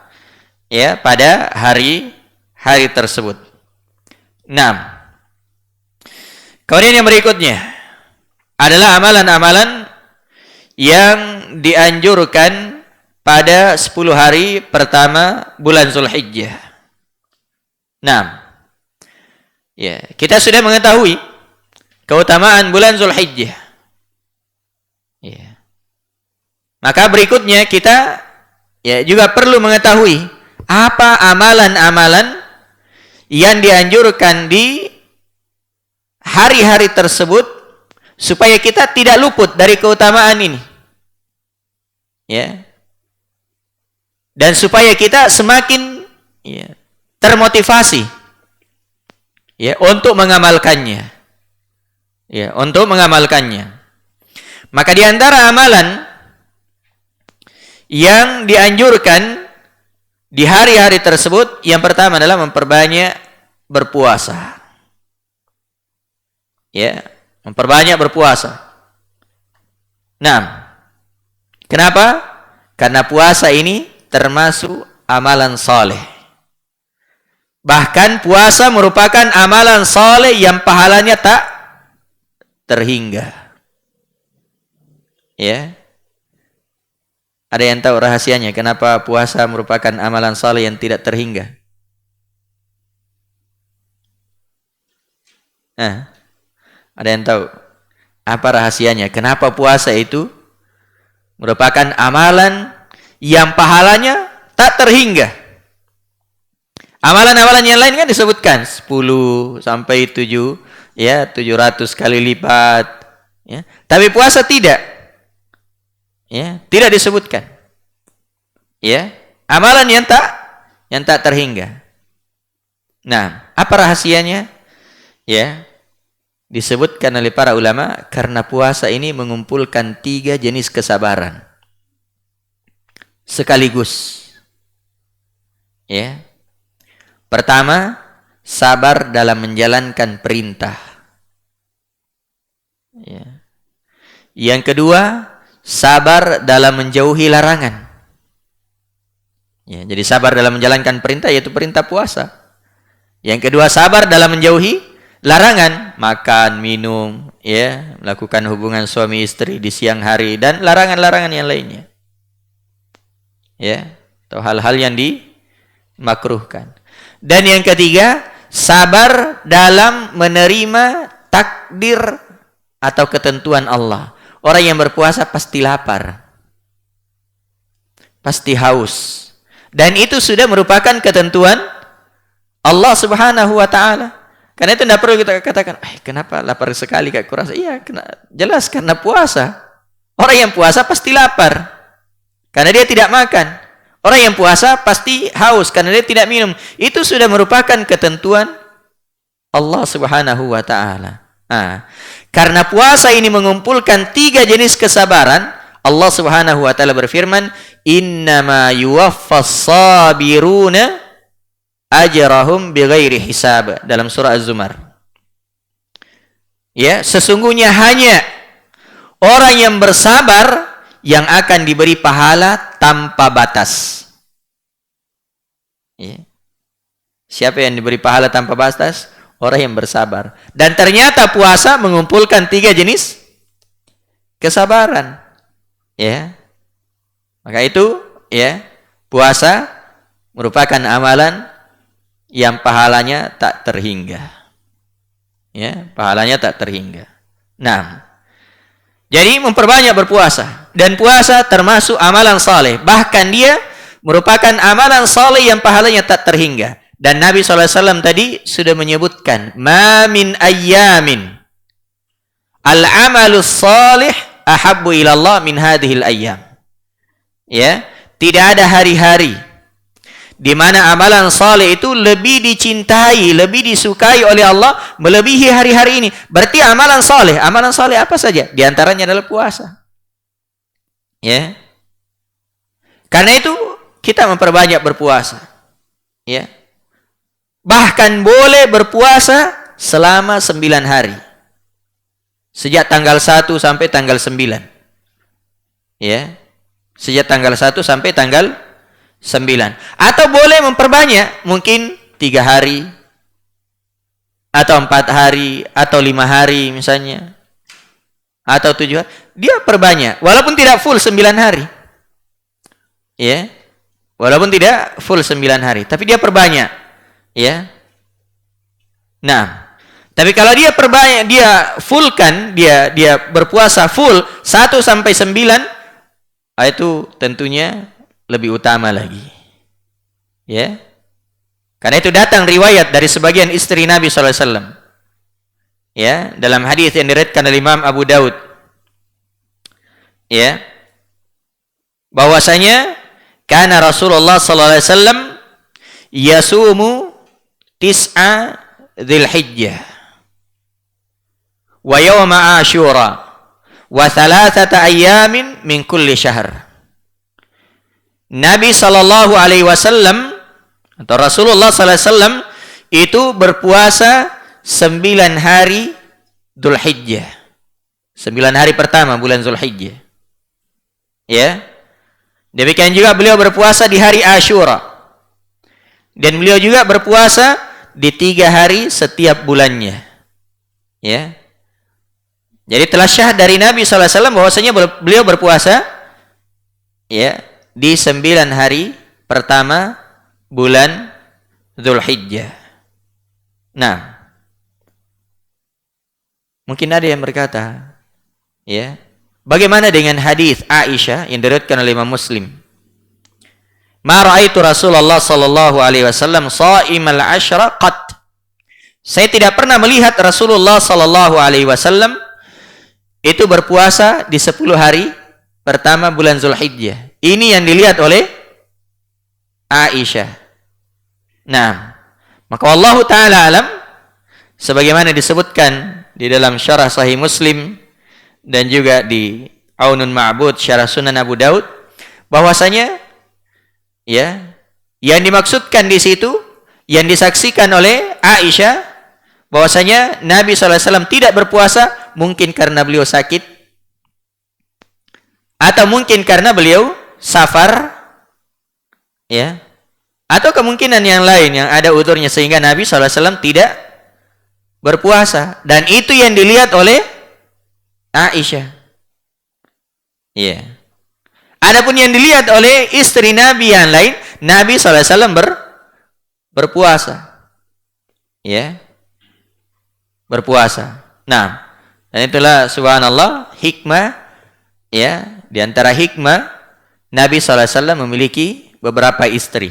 S1: pada hari tersebut. 6. Kemudian yang berikutnya adalah amalan-amalan yang dianjurkan pada 10 hari pertama bulan Zulhijjah. 6. Kita sudah mengetahui keutamaan bulan Zulhijjah. Maka berikutnya kita juga perlu mengetahui apa amalan-amalan yang dianjurkan di hari-hari tersebut supaya kita tidak luput dari keutamaan ini. Dan supaya kita semakin termotivasi untuk mengamalkannya. Untuk mengamalkannya. Maka di antara amalan yang dianjurkan di hari-hari tersebut, yang pertama adalah memperbanyak berpuasa. Memperbanyak berpuasa. 6. Kenapa? Karena puasa ini termasuk amalan saleh. Bahkan puasa merupakan amalan saleh yang pahalanya tak terhingga. Ada yang tahu rahasianya kenapa puasa merupakan amalan saleh yang tidak terhingga? Ada yang tahu apa rahasianya? Kenapa puasa itu merupakan amalan yang pahalanya tak terhingga? Amalan-amalan yang lain kan disebutkan 10 sampai 7, 700 kali lipat. Tapi puasa tidak. Tidak disebutkan. Amalan yang tak terhingga. Nah, apa rahasianya? Disebutkan oleh para ulama karena puasa ini mengumpulkan 3 jenis kesabaran sekaligus. Pertama, sabar dalam menjalankan perintah. Yang kedua, sabar dalam menjauhi larangan. Jadi sabar dalam menjalankan perintah yaitu perintah puasa. Yang kedua, sabar dalam menjauhi larangan, makan, minum, melakukan hubungan suami istri di siang hari dan larangan-larangan yang lainnya. Atau hal-hal yang dimakruhkan. Dan yang ketiga, sabar dalam menerima takdir atau ketentuan Allah. Orang yang berpuasa pasti lapar, pasti haus. Dan itu sudah merupakan ketentuan Allah Subhanahu wa ta'ala. Karena itu tidak perlu kita katakan, kenapa lapar sekali Kak kurasa? Iya, jelas karena puasa. Orang yang puasa pasti lapar karena dia tidak makan. Orang yang puasa pasti haus karena dia tidak minum. Itu sudah merupakan ketentuan Allah Subhanahu wa ta'ala. Karena puasa ini mengumpulkan 3 jenis kesabaran, Allah Subhanahu wa ta'ala berfirman, "Innama yuwaffas sabiruna ajrahum bighairi hisab," dalam surah Az-Zumar. Sesungguhnya hanya orang yang bersabar yang akan diberi pahala tanpa batas. Siapa yang diberi pahala tanpa batas? Orang yang bersabar. Dan ternyata puasa mengumpulkan 3 jenis kesabaran. Maka itu puasa merupakan amalan yang pahalanya tak terhingga. Pahalanya tak terhingga. Nah, Jadi memperbanyak berpuasa. Dan puasa termasuk amalan saleh. Bahkan dia merupakan amalan saleh yang pahalanya tak terhingga. Dan Nabi SAW tadi sudah menyebutkan, ma min ayyamin al-amalus salih ahabbu ilallah min hadhil ayyam. Ya, tidak ada hari-hari di mana amalan saleh itu lebih dicintai, lebih disukai oleh Allah melebihi hari-hari ini. Berarti amalan saleh apa saja? Di antaranya adalah puasa. Ya. Karena itu kita memperbanyak berpuasa. Ya. Bahkan boleh berpuasa selama 9 hari. Sejak tanggal 1 sampai tanggal 9. Ya. Sejak tanggal 1 sampai tanggal 9. Atau boleh memperbanyak, mungkin 3 hari, atau 4 hari, atau 5 hari misalnya, atau 7 hari. Dia perbanyak, walaupun tidak full 9 hari. Ya, walaupun tidak full 9 hari, tapi dia perbanyak. Ya. Nah, tapi kalau dia perbanyak, dia fullkan, dia berpuasa full 1 sampai 9, itu tentunya lebih utama lagi. Ya. Karena itu datang riwayat dari sebagian istri Nabi SAW. Ya, dalam hadis yang diriwayatkan oleh Imam Abu Daud. Ya. Bahwasanya kana Rasulullah sallallahu alaihi wasallam yasumu tis'a Dzulhijjah wa yawma Asyura wa 3 ayyamin min kulli syahr. Nabi sallallahu alaihi wasallam atau Rasulullah sallallahu alaihi wasallam itu berpuasa 9 hari Dzulhijjah. 9 hari pertama bulan Dzulhijjah. Ya. Demikian juga beliau berpuasa di hari Asyura. Dan beliau juga berpuasa di 3 hari setiap bulannya. Ya. Jadi telah syahad dari Nabi sallallahu alaihi wasallam bahwasanya beliau berpuasa ya di 9 hari pertama bulan Dzulhijjah. Nah, mungkin ada yang berkata, ya, bagaimana dengan hadis Aisyah yang diriwayatkan oleh Imam Muslim? Ma ra'aitu Rasulullah sallallahu alaihi wasallam sha'imal asyra qat. Saya tidak pernah melihat Rasulullah sallallahu alaihi wasallam itu berpuasa di 10 hari pertama bulan Dzulhijjah. Ini yang dilihat oleh Aisyah. Nah, maka Allah Ta'ala alam, sebagaimana disebutkan di dalam syarah Sahih Muslim dan juga di Aunun Ma'bud syarah Sunan Abu Daud, bahwasanya ya, yang dimaksudkan di situ, yang disaksikan oleh Aisyah, bahwasanya Nabi SAW tidak berpuasa mungkin karena beliau sakit, atau mungkin karena beliau safar, ya, atau kemungkinan yang lain yang ada udurnya sehingga Nabi SAW tidak berpuasa, dan itu yang dilihat oleh Aisyah. Ya. Adapun yang dilihat oleh istri Nabi yang lain, Nabi SAW berpuasa, ya, berpuasa. Nah, dan itulah subhanallah hikmah, ya, di antara hikmah Nabi SAW memiliki beberapa istri.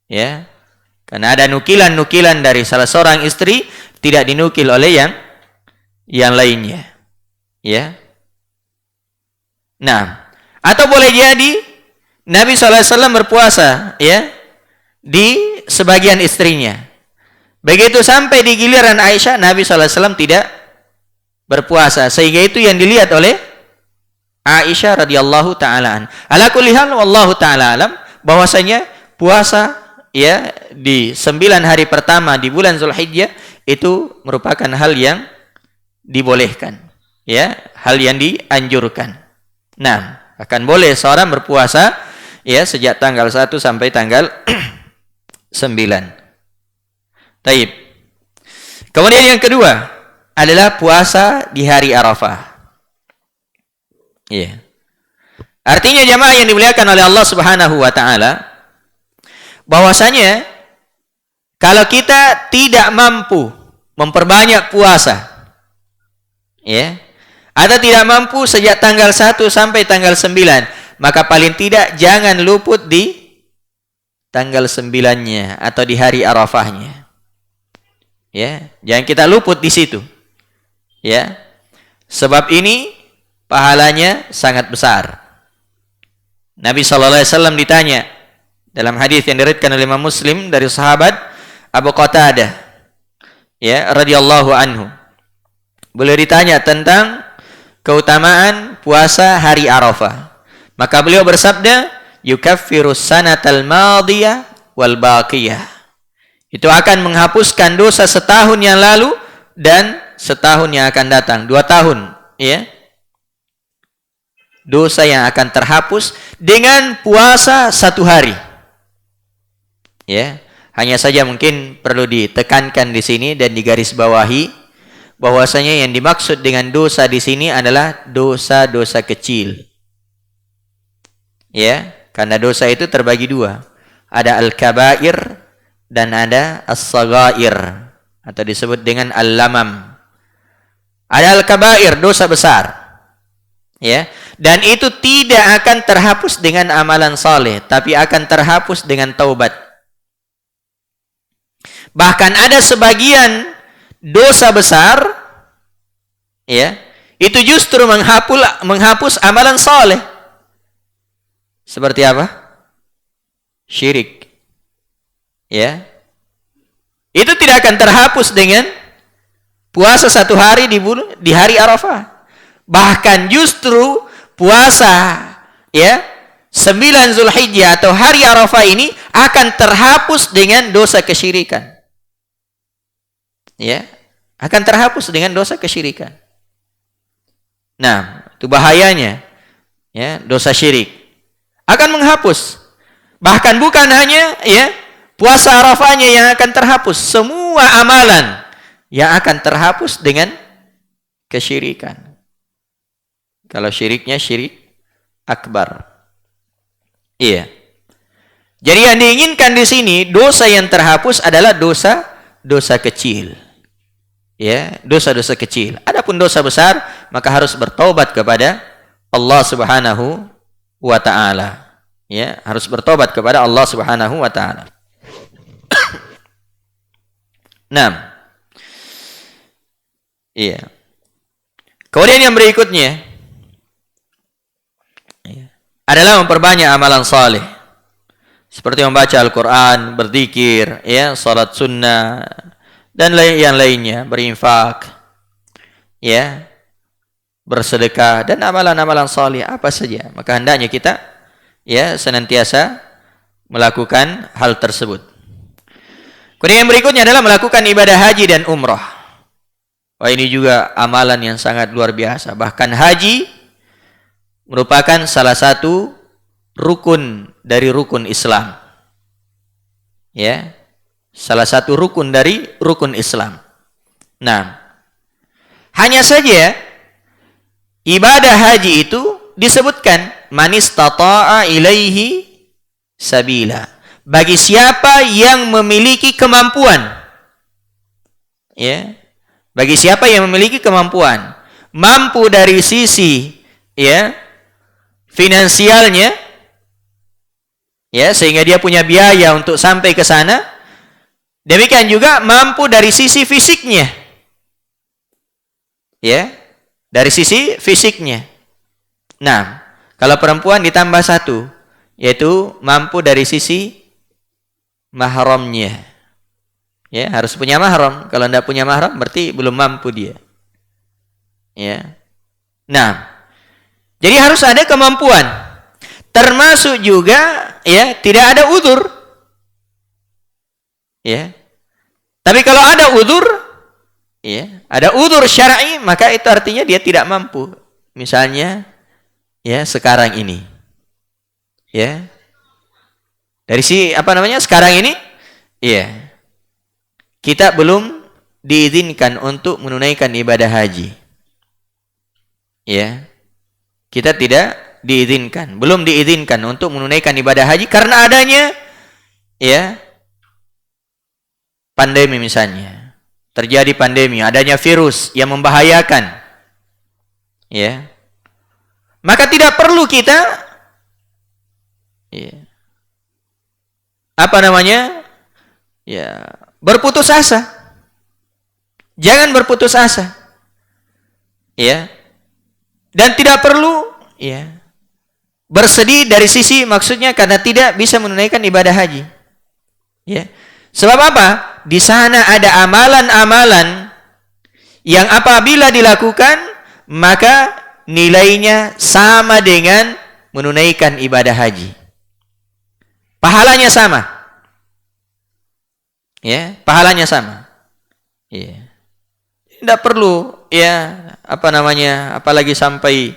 S1: Ya. Karena ada nukilan-nukilan dari salah seorang istri tidak dinukil oleh yang lainnya. Ya. Nah, atau boleh jadi Nabi SAW berpuasa, ya, di sebagian istrinya. Begitu sampai di giliran Aisyah, Nabi SAW tidak berpuasa, sehingga itu yang dilihat oleh Aisyah radhiyallahu taala. Ala kulli hal wallahu taala alam, bahwasanya puasa ya di 9 hari pertama di bulan Dzulhijjah itu merupakan hal yang dibolehkan, ya, hal yang dianjurkan. Nah, akan boleh seorang berpuasa ya sejak tanggal 1 sampai tanggal 9. Taib. Kemudian yang kedua adalah puasa di hari Arafah. Ya. Artinya jamaah yang dimuliakan oleh Allah Subhanahu wa taala, bahwasanya kalau kita tidak mampu memperbanyak puasa, ya, atau tidak mampu sejak tanggal 1 sampai tanggal 9, maka paling tidak jangan luput di tanggal 9-nya atau di hari Arafahnya. Ya, jangan kita luput di situ. Ya. Sebab ini pahalanya sangat besar. Nabi sallallahu alaihi wasallam ditanya dalam hadis yang diriwayatkan oleh Imam Muslim dari sahabat Abu Qatadah, ya, radhiyallahu anhu. Beliau ditanya tentang keutamaan puasa hari Arafah. Maka beliau bersabda, yukaffirus sanatal madiyah wal baqiyah. Itu akan menghapuskan dosa setahun yang lalu dan setahun yang akan datang, 2 tahun, ya. Dosa yang akan terhapus dengan puasa 1 hari. Ya, hanya saja mungkin perlu ditekankan di sini dan digarisbawahi bahwasanya yang dimaksud dengan dosa di sini adalah dosa-dosa kecil. Ya, karena dosa itu terbagi 2. Ada al-kabair dan ada as-saghair atau disebut dengan al-lamam. Ada al-kabair, dosa besar. Ya, dan itu tidak akan terhapus dengan amalan saleh, tapi akan terhapus dengan taubat. Bahkan ada sebagian dosa besar, ya, itu justru menghapus amalan saleh. Seperti apa? Syirik. Ya. Itu tidak akan terhapus dengan puasa 1 hari di hari Arafah. Bahkan justru puasa, ya, 9 Zulhijjah atau hari Arafah ini akan terhapus dengan dosa kesyirikan. Ya, akan terhapus dengan dosa kesyirikan. Nah, itu bahayanya. Ya, dosa syirik akan menghapus. Bahkan bukan hanya, ya, puasa Arafahnya yang akan terhapus, semua amalan yang akan terhapus dengan kesyirikan. Kalau syiriknya syirik akbar. Iya. Jadi yang diinginkan di sini, dosa yang terhapus adalah dosa kecil. Ya, dosa-dosa kecil. Adapun dosa besar, maka harus bertobat kepada Allah Subhanahu wa taala. Ya, harus bertobat kepada Allah Subhanahu wa taala. 6. Iya. Kemudian yang berikutnya adalah memperbanyak amalan saleh. Seperti membaca Al-Quran, berzikir, ya, salat sunnah, dan yang lainnya, berinfak, ya, bersedekah, dan amalan-amalan saleh apa saja. Maka hendaknya kita, ya, senantiasa melakukan hal tersebut. Kemudian yang berikutnya adalah melakukan ibadah haji dan umrah. Wah, ini juga amalan yang sangat luar biasa. Bahkan haji merupakan salah satu rukun dari rukun Islam. Ya. Salah satu rukun dari rukun Islam. Nah, hanya saja ibadah haji itu disebutkan man istata'a ilaihi sabila. Bagi siapa yang memiliki kemampuan. Ya. Bagi siapa yang memiliki kemampuan, mampu dari sisi, ya, finansialnya, ya, sehingga dia punya biaya untuk sampai ke sana. Demikian juga mampu dari sisi fisiknya, ya, dari sisi fisiknya. Nah, kalau perempuan ditambah 1, yaitu mampu dari sisi mahramnya. Ya, harus punya mahram. Kalau tidak punya mahram berarti belum mampu dia. Ya. Nah, jadi harus ada kemampuan. Termasuk juga, ya, tidak ada uzur. Ya. Tapi kalau ada uzur, ya, ada uzur syar'i, maka itu artinya dia tidak mampu. Misalnya, ya, sekarang ini. Ya. Dari sekarang ini? Iya. Kita belum diizinkan untuk menunaikan ibadah haji. Ya. Kita tidak diizinkan, belum diizinkan untuk menunaikan ibadah haji karena adanya, ya, pandemi misalnya. Terjadi pandemi, adanya virus yang membahayakan. Ya. Maka tidak perlu kita berputus asa. Jangan berputus asa. Ya. Dan tidak perlu bersedih dari sisi maksudnya karena tidak bisa menunaikan ibadah haji. Ya. Sebab apa? Di sana ada amalan-amalan yang apabila dilakukan maka nilainya sama dengan menunaikan ibadah haji. Pahalanya sama. Ya, pahalanya sama. Ya. Tidak perlu apalagi sampai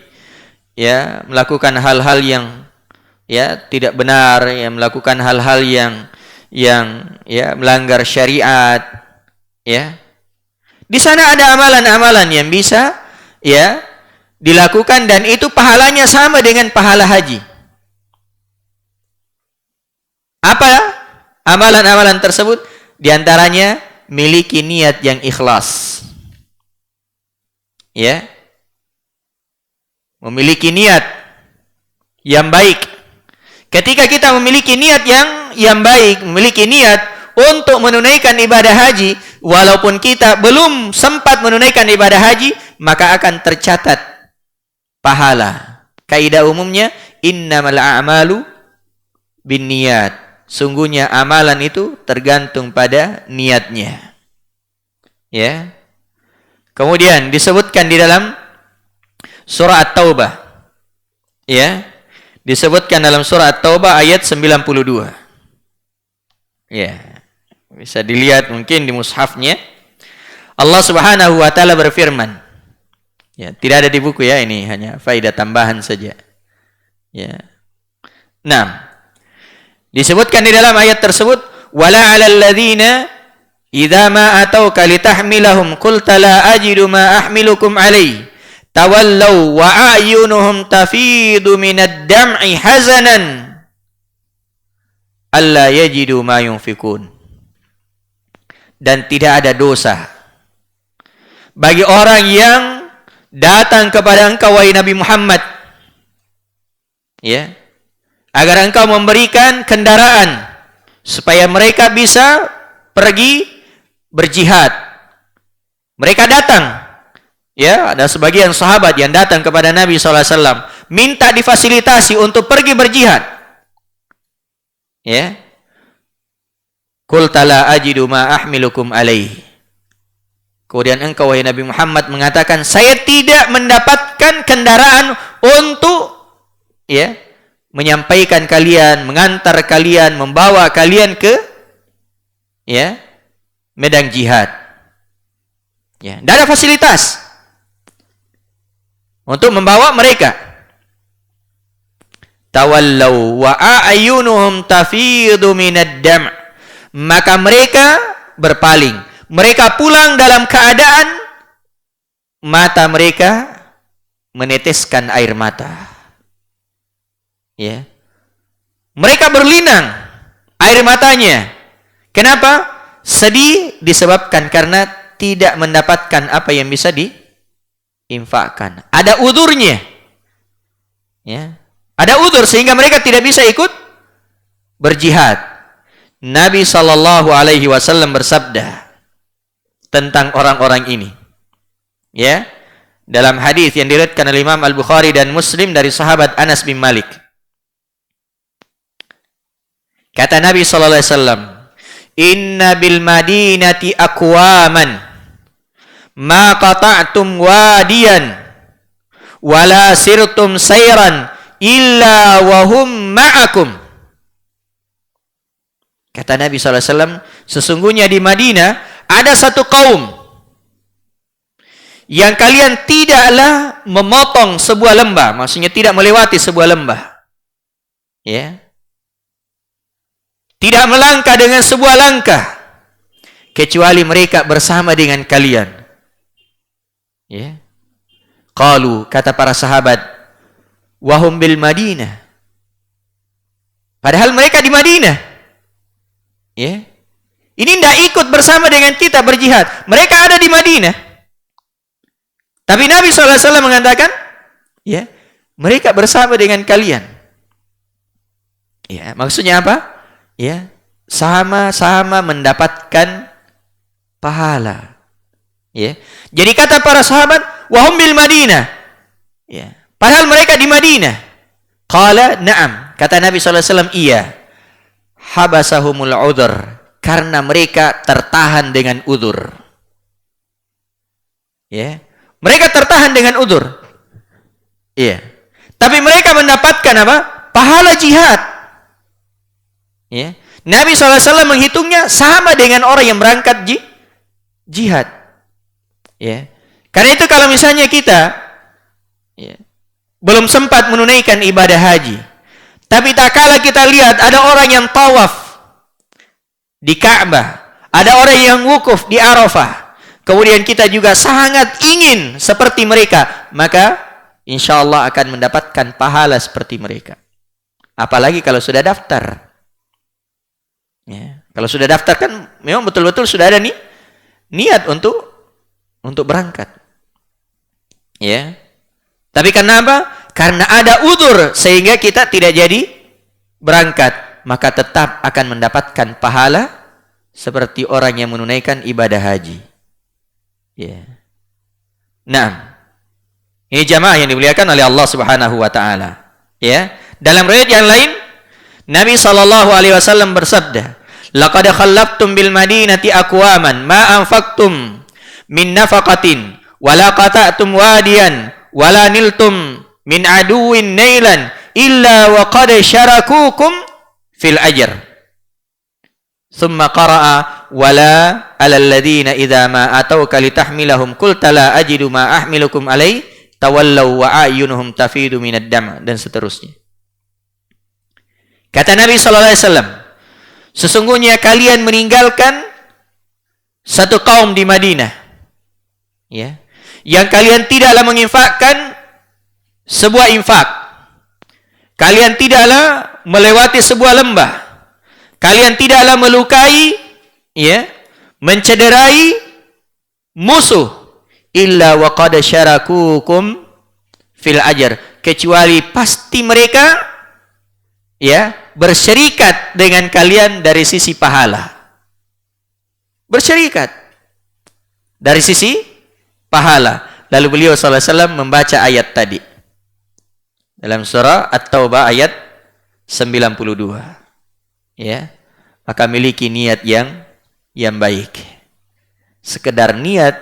S1: melakukan hal-hal yang tidak benar, melakukan hal-hal yang melanggar syariat. Ya. Di sana ada amalan-amalan yang bisa dilakukan dan itu pahalanya sama dengan pahala haji. Apa amalan-amalan tersebut? Di antaranya miliki niat yang ikhlas. Ya. Memiliki niat yang baik. Ketika kita memiliki niat yang baik, memiliki niat untuk menunaikan ibadah haji, walaupun kita belum sempat menunaikan ibadah haji, maka akan tercatat pahala. Kaidah umumnya, innamal a'malu binniyat. Sungguhnya amalan itu tergantung pada niatnya. Ya. Kemudian disebutkan di dalam surah At-Taubah. Ya. Disebutkan dalam surah At-Taubah ayat 92. Ya. Bisa dilihat mungkin di mushafnya. Allah Subhanahu wa taala berfirman. Ya, tidak ada di buku ya, ini hanya faedah tambahan saja. Ya. 6. Disebutkan di dalam ayat tersebut, wala 'alal ladzina idza ma atauka litahmilahum qulta la ajidu ma ahmilukum alaihi tawallaw wa a'yunuhum tafidu minad dam'i hazanan alla yajidu ma yunfikun. Dan tidak ada dosa bagi orang yang datang kepada engkau wahai Nabi Muhammad, ya, agar engkau memberikan kendaraan supaya mereka bisa pergi berjihad. Mereka datang, ya, ada sebagian sahabat yang datang kepada Nabi SAW minta difasilitasi untuk pergi berjihad. Ya, qul tala ajidu ma ahmilukum alaihi. Kemudian engkau wahai Nabi Muhammad mengatakan, saya tidak mendapatkan kendaraan untuk menyampaikan kalian, mengantar kalian, membawa kalian ke medan jihad. Ya, tidak ada fasilitas untuk membawa mereka. Tawallaw wa a'yunuhum tafidu minad dam'. Maka mereka berpaling. Mereka pulang dalam keadaan mata mereka meneteskan air mata. Ya. Mereka berlinang air matanya. Kenapa? Sedih disebabkan karena tidak mendapatkan apa yang bisa diinfakkan. Ada udurnya. Ya. Ada udur sehingga mereka tidak bisa ikut berjihad. Nabi SAW bersabda tentang orang-orang ini. Ya. Dalam hadis yang diriwayatkan oleh Imam Al-Bukhari dan Muslim dari sahabat Anas bin Malik. Kata Nabi SAW, inna bil madinati aqwaman ma qata'tum wadiyan wala sirtum sayran illa wahum ma'akum. Kata Nabi SAW, sesungguhnya di Madinah ada satu kaum yang kalian tidaklah memotong sebuah lembah, maksudnya tidak melewati sebuah lembah. Ya. Tidak melangkah dengan sebuah langkah kecuali mereka bersama dengan kalian. Ya. Qalu, kata para sahabat, wahum bil Madinah. Padahal mereka di Madinah. Ya. Ini tidak ikut bersama dengan kita berjihad. Mereka ada di Madinah.
S2: Tapi Nabi SAW mengatakan, ya, mereka bersama dengan kalian. Ya, maksudnya apa? Ya, sama-sama mendapatkan pahala. Ya. Jadi kata para sahabat, wahum bil Madinah. Ya. Padahal mereka di Madinah. Qala na'am. Kata Nabi SAW, iya. Habasahumul udhur. Karena mereka tertahan dengan udhur. Ya. Mereka tertahan dengan udhur. Iya. Tapi mereka mendapatkan apa? Pahala jihad. Ya. Nabi SAW menghitungnya sama dengan orang yang berangkat jihad. Ya. Karena itu kalau misalnya kita ya, belum sempat menunaikan ibadah haji, tapi tak kala kita lihat ada orang yang tawaf di Ka'bah, ada orang yang wukuf di Arafah, kemudian kita juga sangat ingin seperti mereka, maka insya Allah akan mendapatkan pahala seperti mereka. Apalagi kalau sudah daftar. Ya. Kalau sudah daftar kan memang betul-betul sudah ada nih niat untuk berangkat. Ya. Tapi karena apa? Karena ada udzur sehingga kita tidak jadi berangkat, maka tetap akan mendapatkan pahala seperti orang yang menunaikan ibadah haji. Ya. Nah, ini jamaah yang dimuliakan oleh Allah Subhanahu wa taala. Ya. Dalam riwayat yang lain, Nabi SAW bersabda, "Laqad khallaftum bil Madinati aqwaman ma anfaqtum min nafaqatin wala qata'tum wadiyan wala niltum min aduwin nailan illa wa qad syarakukum fil ajr." Thumma qara'a wala 'alal ladzina idza ma atauka litahmilahum qulta la ajidu ma ahmilukum alai tawallaw wa ayunuhum tafidu minad dam, dan seterusnya. Kata Nabi sallallahu alaihi wasallam, sesungguhnya kalian meninggalkan satu kaum di Madinah, ya, yang kalian tidaklah menginfakkan sebuah infak, kalian tidaklah melewati sebuah lembah, kalian tidaklah melukai, ya, mencederai musuh, illa wa qad syarakukum fil ajr, kecuali pasti mereka, ya, bersyirikat dengan kalian dari sisi pahala. Bersyirikat dari sisi pahala. Lalu beliau sallallahu alaihi wasallam membaca ayat tadi dalam surah At-Taubah ayat 92. Ya. Maka miliki niat yang baik. Sekedar niat,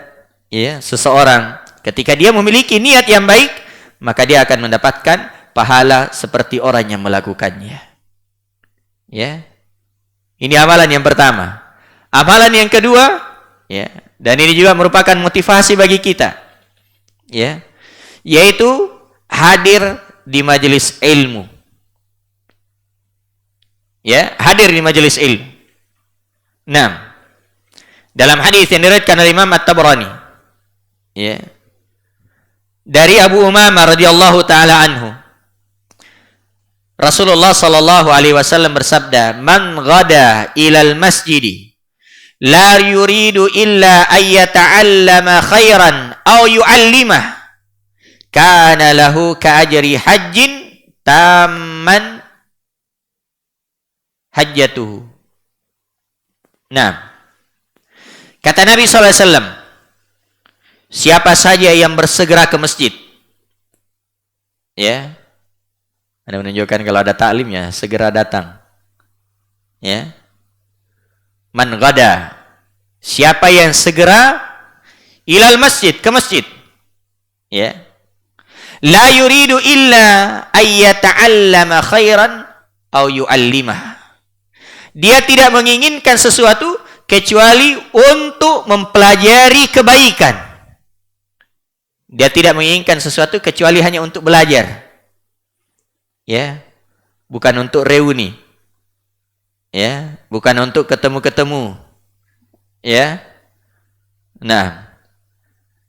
S2: ya, seseorang ketika dia memiliki niat yang baik, maka dia akan mendapatkan pahala seperti orang yang melakukannya. Ya. Ini amalan yang pertama. Amalan yang kedua, ya, dan ini juga merupakan motivasi bagi kita, ya, yaitu hadir di majelis ilmu. Ya, hadir di majelis ilmu. Nah, dalam hadis yang diriwayatkan oleh Imam At-Tabrani, ya, dari Abu Umamah radhiyallahu taala anhu, Rasulullah sallallahu alaihi wasallam bersabda, "Man ghada ilal masjidi la yuridu illa ayyata'allama khairan aw yu'allimah kana lahu ka'ajri hajjin tamman hajjatuhu." Nah, kata Nabi sallallahu alaihi wasallam, siapa saja yang bersegera ke masjid, ya, ada menunjukkan kalau ada taklimnya segera datang. Ya. Man ghada, siapa yang segera ilal masjid, ke masjid. Ya. La yuridu illa ayyata'allama khairan aw yu'allimah. Dia tidak menginginkan sesuatu kecuali untuk mempelajari kebaikan. Dia tidak menginginkan sesuatu kecuali hanya untuk belajar. Ya, bukan untuk reuni, ya, bukan untuk ketemu-ketemu, ya. Nah,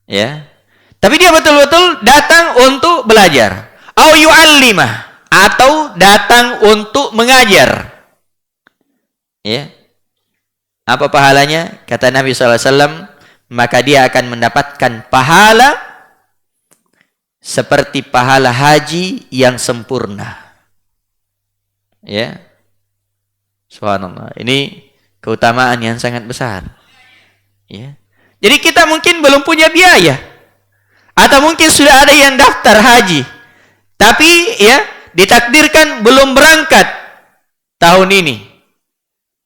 S2: ya. Tapi dia betul-betul datang untuk belajar. Au yu'allimah, atau datang untuk mengajar. Ya. Apa pahalanya? Kata Nabi SAW, maka dia akan mendapatkan pahala seperti pahala haji yang sempurna. Ya. Subhanallah. Ini keutamaan yang sangat besar. Ya. Jadi kita mungkin belum punya biaya. Atau mungkin sudah ada yang daftar haji. Tapi ya, ditakdirkan belum berangkat tahun ini.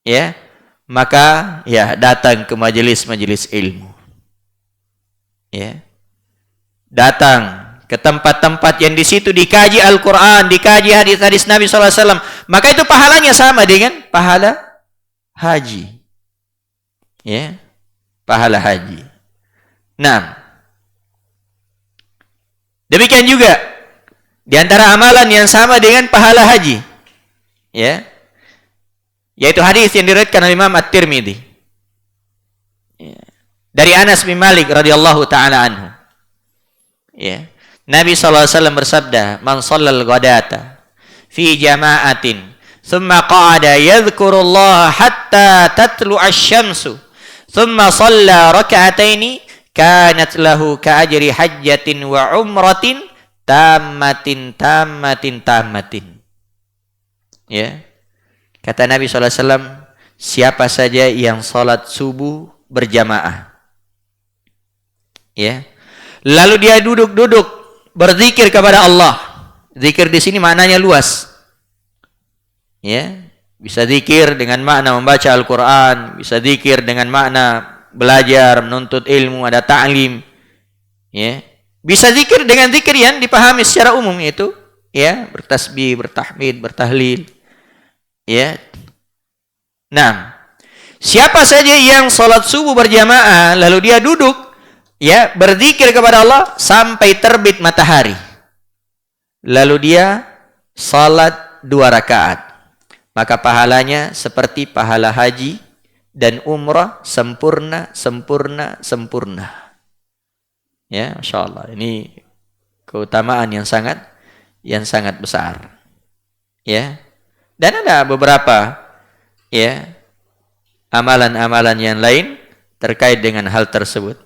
S2: Ya. Maka ya datang ke majelis-majelis ilmu. Ya. Datang ke tempat-tempat yang di situ dikaji Al-Quran, dikaji hadis-hadis Nabi SAW. Maka itu pahalanya sama dengan pahala haji. Ya. Pahala haji. Nah, demikian juga di antara amalan yang sama dengan pahala haji, ya, yaitu hadis yang diriwayatkan oleh Imam At-Tirmidzi, ya, dari Anas bin Malik radhiyallahu taala anhu. Ya, Nabi SAW bersabda, "Man shallal ghadata fi jama'atin, thumma qa'ada yadhkurullaha hatta tatlu'a asy-syamsu." Thumma shalla raka'ataini kanat lahu ka'ajri hajjatin wa umratin tammatin. Ya. Kata Nabi SAW, siapa saja yang salat subuh berjamaah. Ya. Lalu dia duduk-duduk berzikir kepada Allah. Zikir di sini maknanya luas. Ya. Bisa zikir dengan makna membaca Al-Quran, bisa zikir dengan makna belajar, menuntut ilmu, ada ta'lim. Ya. Bisa zikir dengan zikir yang dipahami secara umum, yaitu ya, bertasbih, bertahmid, bertahlil. Ya. Nah, siapa saja yang salat subuh berjamaah lalu dia duduk ya, berzikir kepada Allah sampai terbit matahari. Lalu dia salat 2 rakaat. Maka pahalanya seperti pahala haji dan umrah sempurna. Ya, Masya Allah. Ini keutamaan yang sangat besar. Ya. Dan ada beberapa ya amalan-amalan yang lain terkait dengan hal tersebut.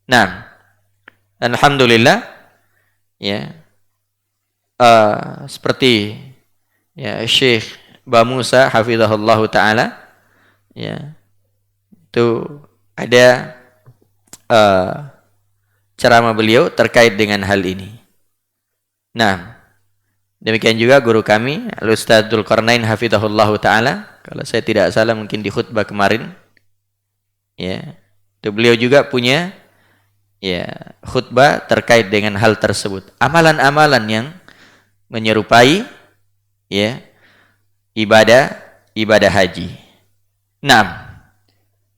S2: Nah, alhamdulillah ya, seperti ya Syekh Ba Musa hafizahullahu taala, ya, itu ada ceramah beliau terkait dengan hal ini. Nah, demikian juga guru kami Al-Ustaz Dzulqarnain hafizahullahu taala, kalau saya tidak salah mungkin di khutbah kemarin, ya, itu beliau juga punya ya khutbah terkait dengan hal tersebut. Amalan-amalan yang menyerupai ya ibadah haji. Nah,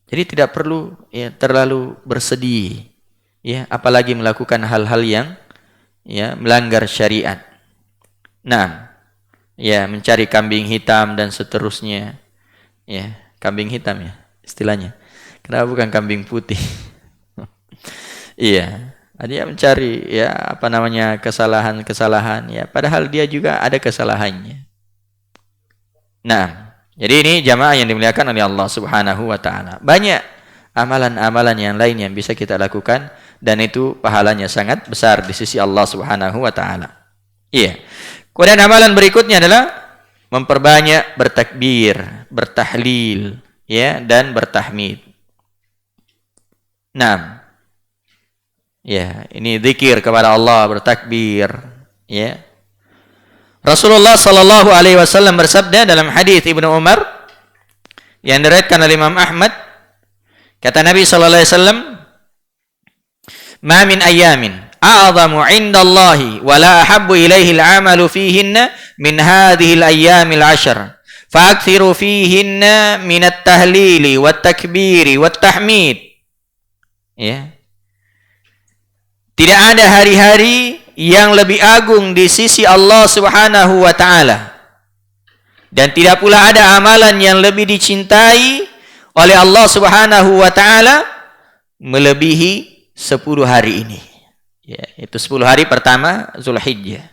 S2: jadi tidak perlu ya terlalu bersedih ya, apalagi melakukan hal-hal yang ya melanggar syariat. Nah, ya mencari kambing hitam dan seterusnya. Ya, kambing hitam ya istilahnya. Kenapa bukan kambing putih? Iya, dia mencari ya apa namanya kesalahan-kesalahan ya, padahal dia juga ada kesalahannya. Nah, jadi ini jamaah yang dimuliakan oleh Allah Subhanahu wa taala. Banyak amalan-amalan yang lain yang bisa kita lakukan dan itu pahalanya sangat besar di sisi Allah Subhanahu wa taala. Iya. Kemudian amalan berikutnya adalah memperbanyak bertakbir, bertahlil, ya, dan bertahmid. Nah, ya, ini zikir kepada Allah, bertakbir, ya. Rasulullah sallallahu alaihi wasallam bersabda dalam hadis Ibnu Umar yang diriwayatkan oleh Imam Ahmad, kata Nabi sallallahu alaihi wasallam, "Ma min ayyamin a'zamu 'indallahi wa la ahabbu ilaihi al-'amalu fihinna min hadhihi al-ayyamil 'ashr. Fa'akthiru fihinna min at-tahlili wat-takbiri wat-tahmid." Ya. Tidak ada hari-hari yang lebih agung di sisi Allah Subhanahu wa taala. Dan tidak pula ada amalan yang lebih dicintai oleh Allah Subhanahu wa taala melebihi 10 hari ini. Ya, itu 10 hari pertama Zulhijjah.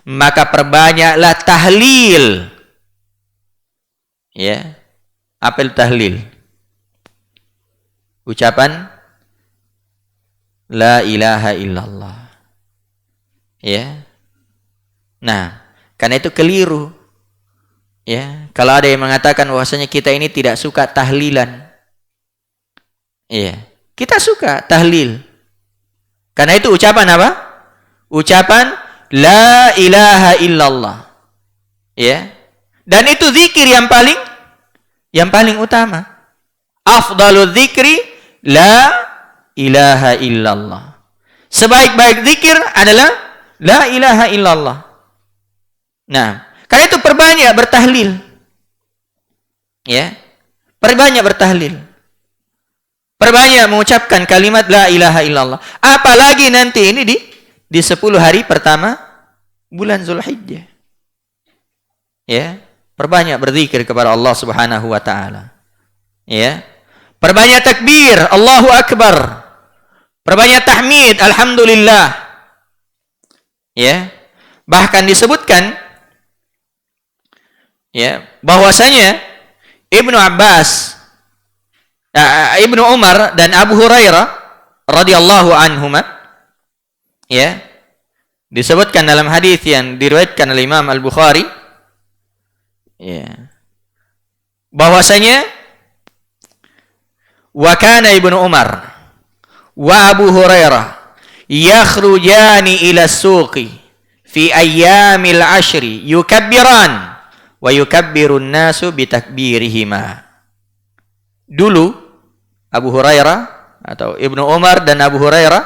S2: Maka perbanyaklah tahlil. Ya. Apa itu tahlil? Ucapan la ilaha illallah. Ya. Nah, karena itu keliru. Ya, kalau ada yang mengatakan bahwasanya kita ini tidak suka tahlilan. Iya, kita suka tahlil. Karena itu ucapan apa? Ucapan la ilaha illallah. Ya. Dan itu zikir yang paling utama. Afdalul zikri la ilaha illallah. Sebaik-baik zikir adalah la ilaha illallah. Nah, karena itu perbanyak bertahlil. Ya. Perbanyak bertahlil. Perbanyak mengucapkan kalimat la ilaha illallah. Apalagi nanti ini di 10 hari pertama bulan Zulhijjah. Ya. Perbanyak berzikir kepada Allah Subhanahu wa taala. Ya. Perbanyak takbir, Allahu akbar. Perbanyak tahmid, alhamdulillah. Ya. Bahkan disebutkan ya, bahwasanya Ibnu Abbas, Ibnu Umar dan Abu Hurairah radhiyallahu anhuma, ya, disebutkan dalam hadis yang diriwayatkan oleh Imam Al-Bukhari, ya, bahwasanya wa kana Ibnu Umar wa Abu Hurairah yakhrujani ila suqi fi ayyamil ashri yukabbiran wa yukabbirun nasu bitakbirihima. Dulu Abu Hurairah atau Ibnu Umar dan Abu Hurairah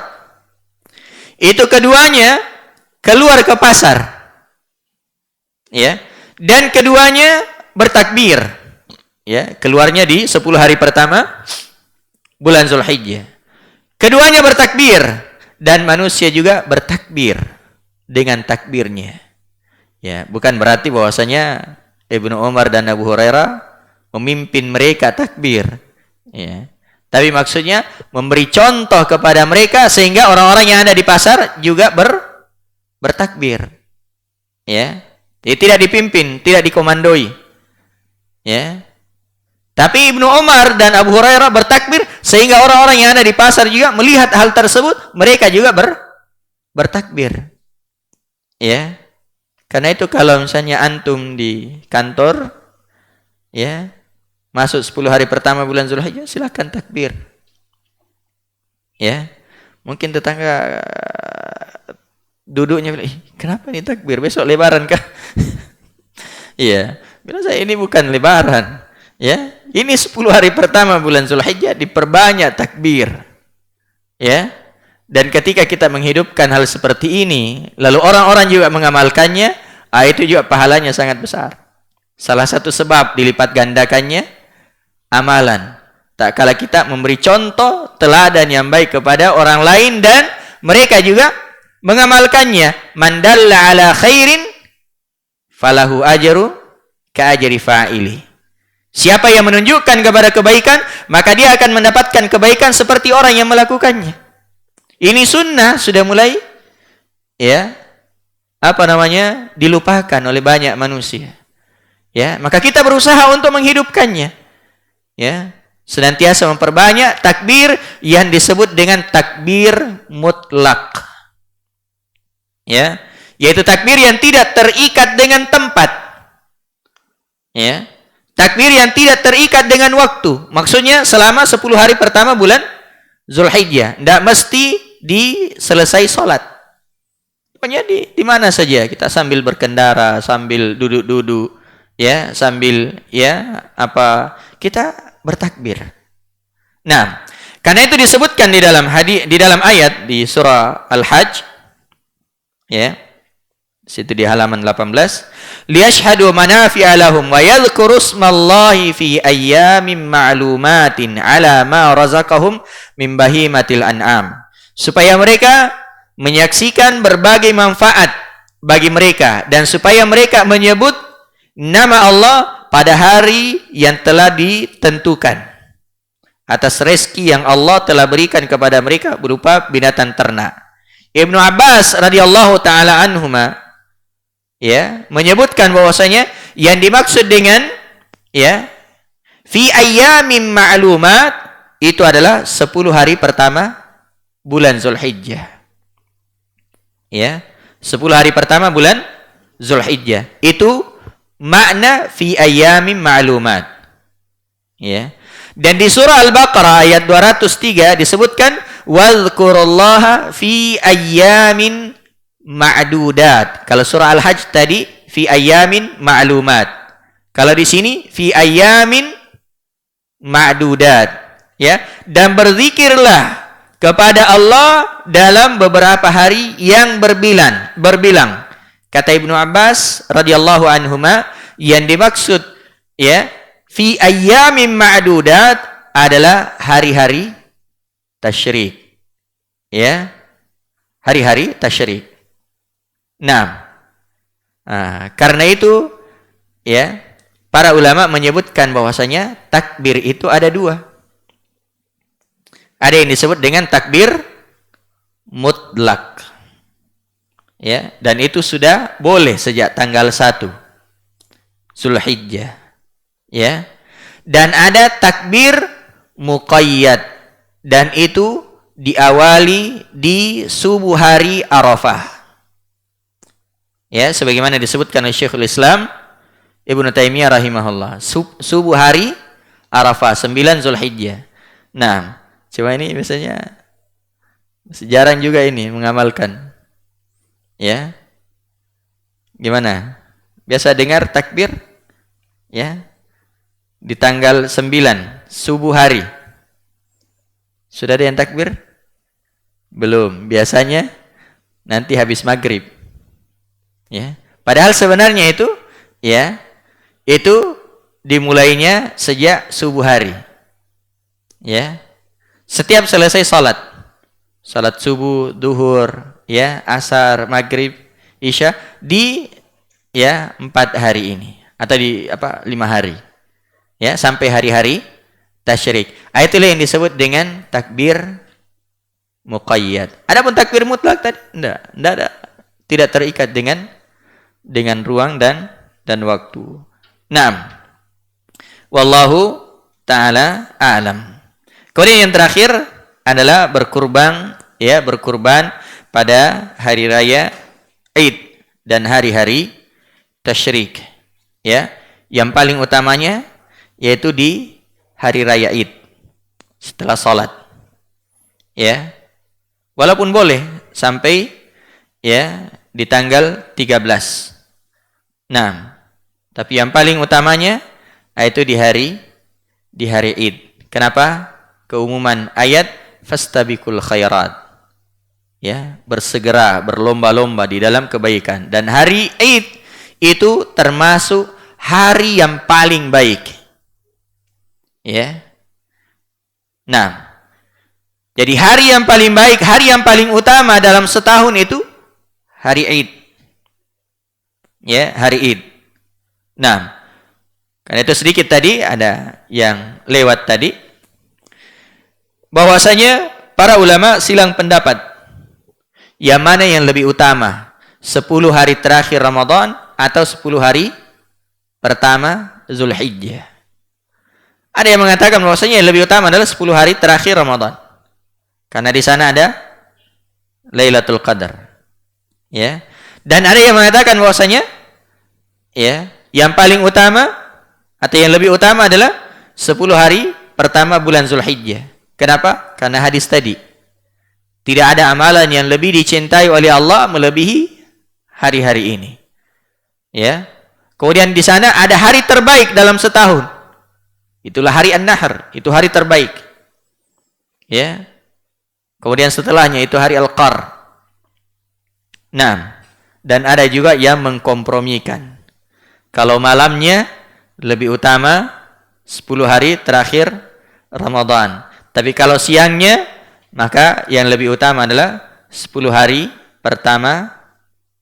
S2: itu keduanya keluar ke pasar. Ya, dan keduanya bertakbir. Ya, keluarnya di 10 hari pertama bulan Zulhijjah. Keduanya bertakbir dan manusia juga bertakbir dengan takbirnya. Ya, bukan berarti bahwasanya Ibnu Umar dan Abu Hurairah memimpin mereka takbir. Ya. Tapi maksudnya memberi contoh kepada mereka sehingga orang-orang yang ada di pasar juga bertakbir. Ya. Jadi tidak dipimpin, tidak dikomandoi. Ya. Tapi Ibnu Umar dan Abu Hurairah bertakbir sehingga orang-orang yang ada di pasar juga melihat hal tersebut, mereka juga bertakbir. Ya. Karena itu kalau misalnya antum di kantor, ya, masuk 10 hari pertama bulan Zulhijjah, silakan takbir. Ya. Mungkin tetangga duduknya bilang, kenapa ini takbir? Besok lebaran kah? Iya. Bilang saya ini bukan lebaran. Ya. Ini 10 hari pertama bulan Zulhijjah diperbanyak takbir. Ya. Dan ketika kita menghidupkan hal seperti ini, lalu orang-orang juga mengamalkannya, itu juga pahalanya sangat besar. Salah satu sebab dilipat gandakannya amalan. Tak kala kita memberi contoh teladan yang baik kepada orang lain dan mereka juga mengamalkannya. Man dalla ala khairin falahu ajru ka ajri fa'ili. Siapa yang menunjukkan kepada kebaikan, maka dia akan mendapatkan kebaikan seperti orang yang melakukannya. Ini sunnah sudah mulai, ya, dilupakan oleh banyak manusia. Ya, maka kita berusaha untuk menghidupkannya. Ya, senantiasa memperbanyak takbir yang disebut dengan takbir mutlak. Ya, yaitu takbir yang tidak terikat dengan tempat. Ya, takbir yang tidak terikat dengan waktu. Maksudnya selama 10 hari pertama bulan Zulhijjah, tidak mesti selesai sholat. Pokoknya di mana saja kita sambil berkendara, sambil duduk-duduk, ya, sambil kita bertakbir. Nah, karena itu disebutkan di dalam ayat di surah Al-Hajj, ya, situ di halaman 18, liyashhadu manafi'a lahum wa yadhkuru ismallahi fi ayyamin ma'lumatin 'ala ma razaqahum min bahimatil an'am. Supaya mereka menyaksikan berbagai manfaat bagi mereka dan supaya mereka menyebut nama Allah pada hari yang telah ditentukan atas rezeki yang Allah telah berikan kepada mereka berupa binatang ternak. Ibnu Abbas radhiyallahu taala anhuma, ya, menyebutkan bahwasanya yang dimaksud dengan, ya, fi ayyamin ma'lumat itu adalah 10 hari pertama bulan Zulhijjah. Ya, 10 hari pertama bulan Zulhijjah. Itu makna fi ayyamin ma'lumat. Ya. Dan di surah Al-Baqarah ayat 203 disebutkan wadhkurullaha fi ayyamin ma'dudat. Kalau surah Al-Hajj tadi fi ayyamin ma'lumat. Kalau di sini fi ayyamin ma'dudat. Ya, dan berzikirlah kepada Allah dalam beberapa hari yang berbilang. Kata Ibnu Abbas radhiyallahu anhuma, yang dimaksud ya fi ayyamin ma'dudat adalah hari-hari tasyrik. Ya. Hari-hari tasyrik. Nah, karena itu ya, para ulama menyebutkan bahwasanya takbir itu ada dua. Ada yang disebut dengan takbir mutlak. Ya, dan itu sudah boleh sejak tanggal 1 Zulhijjah. Ya. Dan ada takbir muqayyad, dan itu diawali di subuh hari Arafah. Ya, sebagaimana disebutkan oleh Syekhul Islam Ibnu Taimiyah rahimahullah, subuh hari Arafah 9 Zulhijjah. Nah, coba ini biasanya jarang juga ini mengamalkan. Ya. Gimana? Biasa dengar takbir? Ya. Di tanggal 9 subuh hari. Sudah ada yang takbir? Belum. Biasanya nanti habis maghrib. Ya. Padahal sebenarnya itu ya, itu dimulainya sejak subuh hari. Ya. Setiap selesai salat subuh, duhur, ya, asar, maghrib, isya di ya 4 hari ini atau di 5 hari. Ya, sampai hari-hari tasyrik. Itulah yang disebut dengan takbir muqayyad. Adapun takbir mutlak tadi enggak ada, tidak terikat dengan ruang dan waktu. Naam. Wallahu taala a'lam. Kemudian yang terakhir adalah berkurban pada hari raya Id dan hari-hari tasyrik. Ya, yang paling utamanya yaitu di hari raya Id setelah salat. Ya. Walaupun boleh sampai ya di tanggal 13. Nah, tapi yang paling utamanya yaitu di hari Id. Kenapa? Keumuman ayat fastabiqul khairat. Ya, bersegera, berlomba-lomba di dalam kebaikan. Dan hari Id itu termasuk hari yang paling baik. Ya. Nah, jadi hari yang paling baik, hari yang paling utama dalam setahun itu hari Id. Ya, hari Id. Nah, karena itu sedikit tadi ada yang lewat tadi, bahwasanya para ulama silang pendapat yang mana yang lebih utama, 10 hari terakhir Ramadan atau 10 hari pertama Zulhijjah. Ada yang mengatakan bahwasanya yang lebih utama adalah 10 hari terakhir Ramadan, karena di sana ada Lailatul Qadar. Ya. Dan ada yang mengatakan bahwasanya ya, yang paling utama atau yang lebih utama adalah 10 hari pertama bulan Zulhijjah. Kenapa? Karena hadis tadi. Tidak ada amalan yang lebih dicintai oleh Allah melebihi hari-hari ini. Ya. Kemudian di sana ada hari terbaik dalam setahun. Itulah hari An-Nahr, itu hari terbaik. Ya. Kemudian setelahnya itu hari Al-Qarr. Nah, dan ada juga yang mengkompromikan. Kalau malamnya lebih utama 10 hari terakhir Ramadan. Tapi kalau siangnya, maka yang lebih utama adalah 10 hari pertama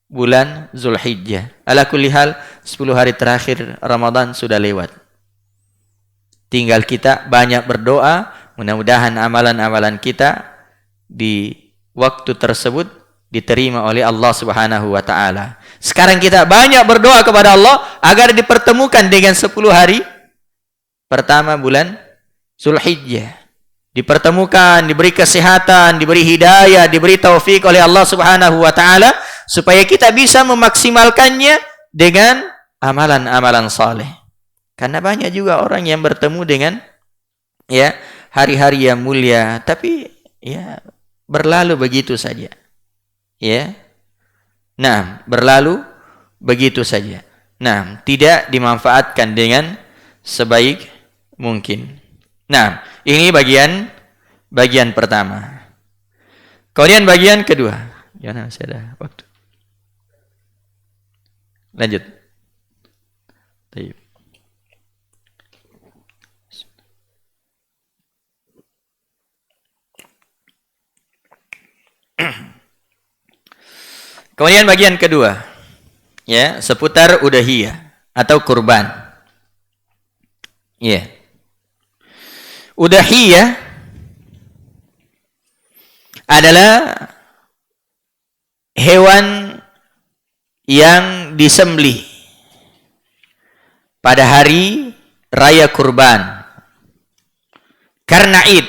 S2: bulan Zulhijjah. Ala kulli hal, 10 hari terakhir Ramadan sudah lewat. Tinggal kita banyak berdoa, mudah-mudahan amalan-amalan kita di waktu tersebut diterima oleh Allah Subhanahu wa taala. Sekarang kita banyak berdoa kepada Allah agar dipertemukan dengan 10 hari pertama bulan Zulhijjah. Dipertemukan, diberi kesehatan, diberi hidayah, diberi taufik oleh Allah Subhanahu wa taala supaya kita bisa memaksimalkannya dengan amalan-amalan saleh. Karena banyak juga orang yang bertemu dengan ya hari-hari yang mulia, tapi ya berlalu begitu saja. Ya. Nah, berlalu begitu saja. Nah, tidak dimanfaatkan dengan sebaik mungkin. Nah, ini bagian pertama. Kemudian bagian kedua. Jangan masih ada waktu. Lanjut. Baik. Kemudian bagian kedua, ya, seputar udahiyah atau kurban. Ya. Udahiyah adalah hewan yang disembelih pada hari raya kurban karena Id,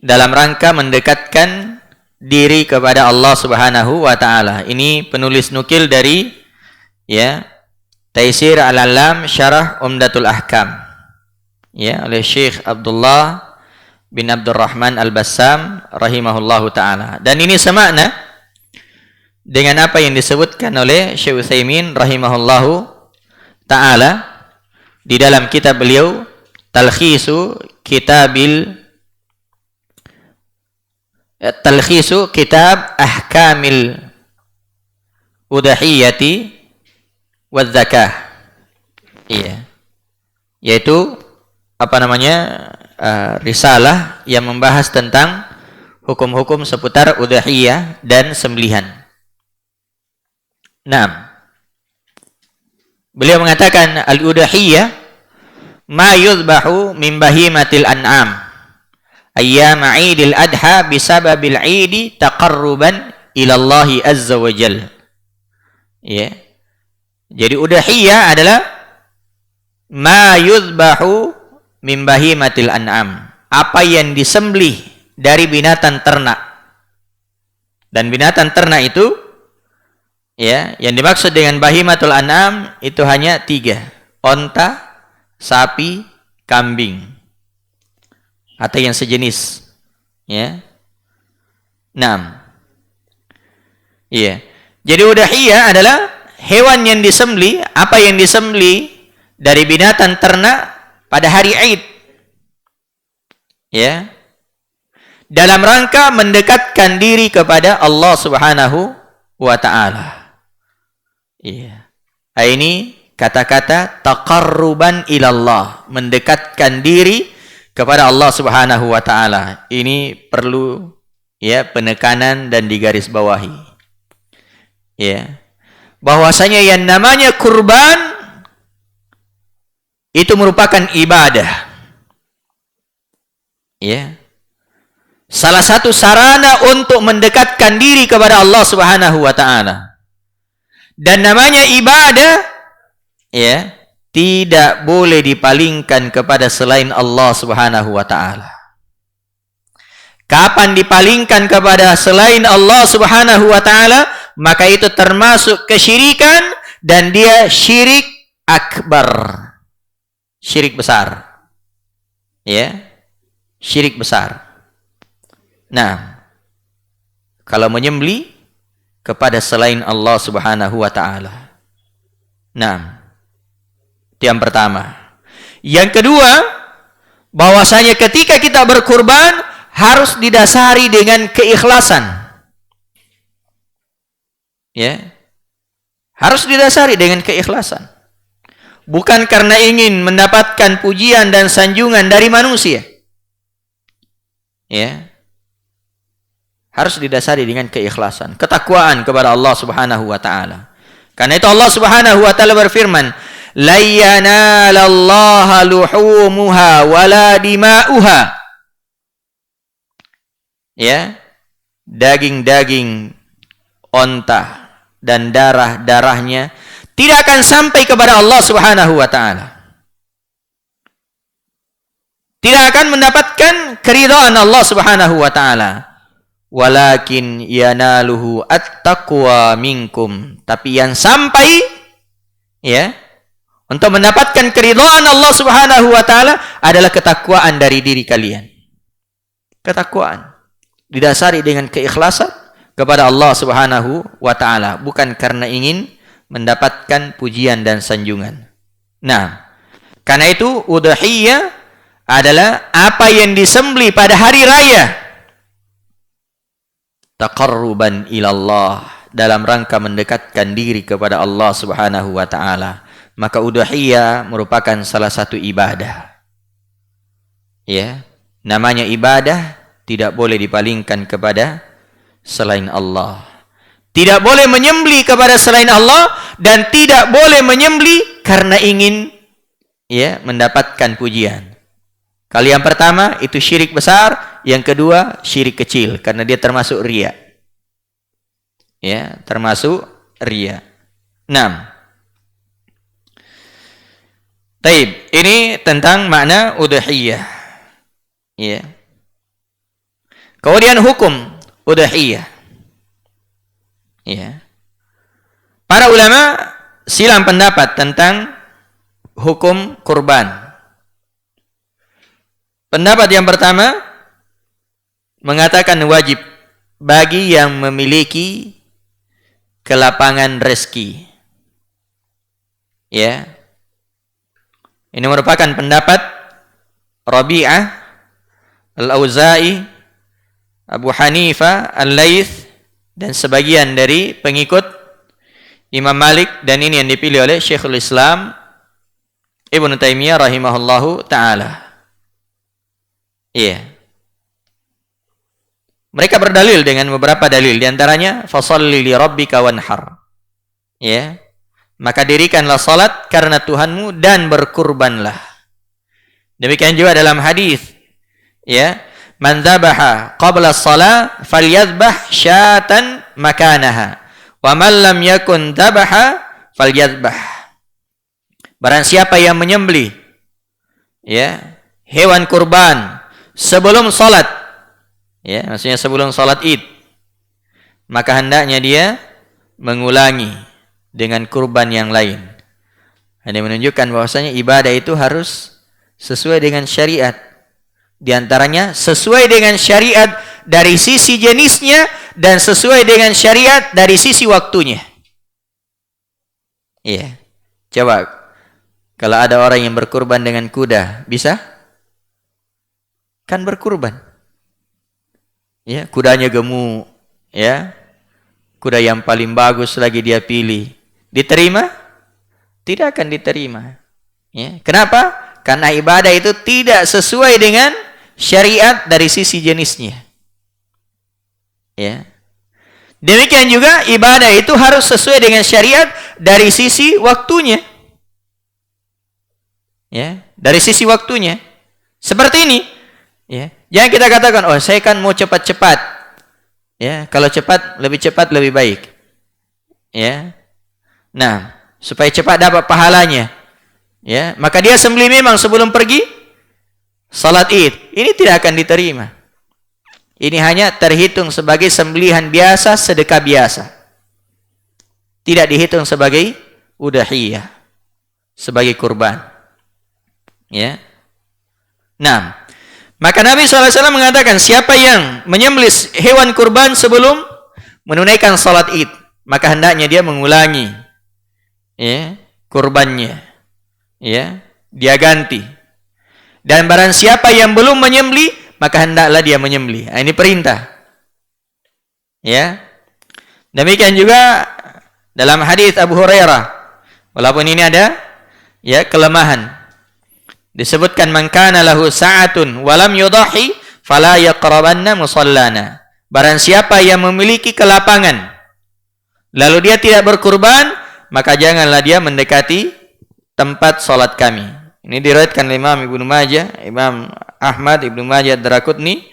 S2: dalam rangka mendekatkan diri kepada Allah Subhanahu wa taala. Ini penulis nukil dari ya Taisir Al-Alam Syarah Umdatul Ahkam, ya, oleh Syekh Abdullah bin Abdurrahman Al-Bassam rahimahullahu taala. Dan ini semakna dengan apa yang disebutkan oleh Syekh Utsaimin rahimahullahu taala di dalam kitab beliau Talkhisu Kitab Ahkamil Udahiyati wa Zakah. Iya. Yaitu apa namanya? Risalah yang membahas tentang hukum-hukum seputar udahiyah dan sembelihan. Nah, beliau mengatakan al-udahiyah ma yuzbahu min bahimatil an'am ayyam 'idil adha bisababil 'idi taqarruban ila Allah azza wa jalla. Ya. Jadi udahiyah adalah ma yuzbahu min bahimatil an'am, apa yang disembelih dari binatang ternak. Dan binatang ternak itu ya, yang dimaksud dengan bahimatul an'am itu hanya 3. Onta, sapi, kambing, atau yang sejenis, ya. 6. Iya. Jadi udahiyah adalah hewan yang disembelih, apa yang disembelih dari binatang ternak pada hari Id, ya, dalam rangka mendekatkan diri kepada Allah Subhanahu wa taala. Iya. Ini kata-kata taqarruban ilallah, mendekatkan diri kepada Allah Subhanahu wa taala. Ini perlu ya penekanan dan digarisbawahi. Ya. Bahwasanya yang namanya kurban itu merupakan ibadah. Ya. Salah satu sarana untuk mendekatkan diri kepada Allah Subhanahu wa taala. Dan namanya ibadah ya, tidak boleh dipalingkan kepada selain Allah Subhanahu wa taala. Kapan dipalingkan kepada selain Allah Subhanahu wa taala, maka itu termasuk kesyirikan dan dia syirik akbar. Syirik besar. Ya. Syirik besar. Nah, kalau menyembelih kepada selain Allah Subhanahu wa taala. Nah, itu yang pertama. Yang kedua, bahwasanya ketika kita berkurban harus didasari dengan keikhlasan. Ya. Harus didasari dengan keikhlasan. Bukan karena ingin mendapatkan pujian dan sanjungan dari manusia. Ya. Harus didasari dengan keikhlasan, ketakwaan kepada Allah Subhanahu wa taala. Karena itu Allah Subhanahu wa taala berfirman, "La yanalallaha luhumuha wala dima'uha." Ya. Daging-daging onta dan darah-darahnya tidak akan sampai kepada Allah Subhanahu wa taala. Tidak akan mendapatkan keridhaan Allah Subhanahu wa taala. walakin yanaluhu at-taqwa minkum. Tapi yang sampai ya untuk mendapatkan keridhaan Allah Subhanahu wa taala adalah ketakwaan dari diri kalian. Ketakwaan didasari dengan keikhlasan kepada Allah Subhanahu wa taala, bukan karena ingin mendapatkan pujian dan sanjungan. Nah, karena itu udhiyah adalah apa yang disembelih pada hari raya taqarruban ilallah, dalam rangka mendekatkan diri kepada Allah Subhanahu wa taala. Maka udhiyah merupakan salah satu ibadah. Ya, namanya ibadah tidak boleh dipalingkan kepada selain Allah. Tidak boleh menyembelih kepada selain Allah dan tidak boleh menyembelih karena ingin ya mendapatkan pujian. Kali yang pertama itu syirik besar, yang kedua syirik kecil karena dia termasuk riya. Ya, termasuk riya. 6. Taib, ini tentang makna udhiyah. Ya. Kemudian hukum udhiyah. Ya. Para ulama silang pendapat tentang hukum kurban. Pendapat yang pertama mengatakan wajib bagi yang memiliki kelapangan rezeki. Ya. Ini merupakan pendapat Rabi'ah, Al-Auza'i, Abu Hanifah, Al-Laits, dan sebagian dari pengikut Imam Malik, dan ini yang dipilih oleh Syekhul Islam Ibnu Taimiyah rahimahullahu ta'ala. Iya. Mereka berdalil dengan beberapa dalil, di antaranya fasholli li rabbika wanhar. Ya. Maka dirikanlah salat karena Tuhanmu dan berkurbanlah. Demikian juga dalam hadis, ya, man dzabaha qabla shalah falyadhbah syatan makanaha wa man lam yakun dzabaha falyadhbah. Barang siapa yang menyembelih ya hewan kurban sebelum salat, ya, maksudnya sebelum salat Id, maka hendaknya dia mengulangi dengan kurban yang lain. Ini menunjukkan bahwasanya ibadah itu harus sesuai dengan syariat. Di antaranya sesuai dengan syariat dari sisi jenisnya dan sesuai dengan syariat dari sisi waktunya. Iya. Coba kalau ada orang yang berkurban dengan kuda, bisa? Kan berkurban. Ya, kudanya gemuk, ya. Kuda yang paling bagus lagi dia pilih. Diterima? Tidak akan diterima. Ya. Kenapa? Karena ibadah itu tidak sesuai dengan syariat dari sisi jenisnya. Ya. Demikian juga ibadah itu harus sesuai dengan syariat dari sisi waktunya. Ya, dari sisi waktunya. Seperti ini. Ya. Jangan kita katakan, oh saya kan mau cepat-cepat. Ya, kalau cepat lebih baik. Ya. Nah, supaya cepat dapat pahalanya, ya, maka dia sembelih memang sebelum pergi salat Id. Ini tidak akan diterima. Ini hanya terhitung sebagai sembelihan biasa, sedekah biasa. Tidak dihitung sebagai udhiyah, sebagai kurban. Ya. Nah, maka Nabi SAW mengatakan siapa yang menyembelih hewan kurban sebelum menunaikan salat Id, maka hendaknya dia mengulangi ya, kurbannya. Ya, dia ganti. Dan barang siapa yang belum menyembelih, maka hendaklah dia menyembelih. Nah, ini perintah. Ya. Demikian juga dalam hadis Abu Hurairah. Walaupun ini ada ya kelemahan. Disebutkan man kana lahu sa'atun wa lam yudahi fala yaqrabanna musallana. Barang siapa yang memiliki kelapangan lalu dia tidak berkurban, maka janganlah dia mendekati tempat salat kami. Ini diriwayatkan oleh Imam Ibnu Majah, Imam Ahmad, Ibnu Majah, Ad-Daraqutni,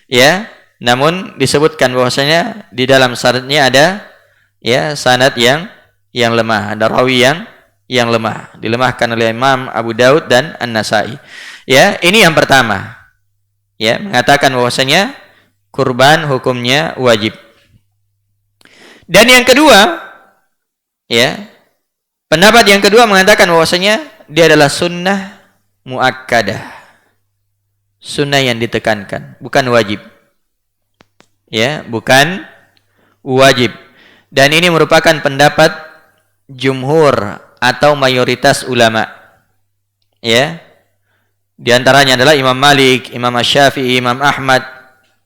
S2: ya. Namun disebutkan bahwasanya di dalam sanadnya ada ya sanad yang lemah, ada rawi yang lemah, dilemahkan oleh Imam Abu Daud dan An-Nasai. Ya, ini yang pertama. Ya, mengatakan bahwasanya kurban hukumnya wajib. Dan yang kedua, ya, pendapat yang kedua mengatakan bahwasanya dia adalah sunnah muakkadah. Sunnah yang ditekankan, bukan wajib. Ya, bukan wajib. Dan ini merupakan pendapat jumhur atau mayoritas ulama. Ya. Di antaranya adalah Imam Malik, Imam Asy-Syafi'i, Imam Ahmad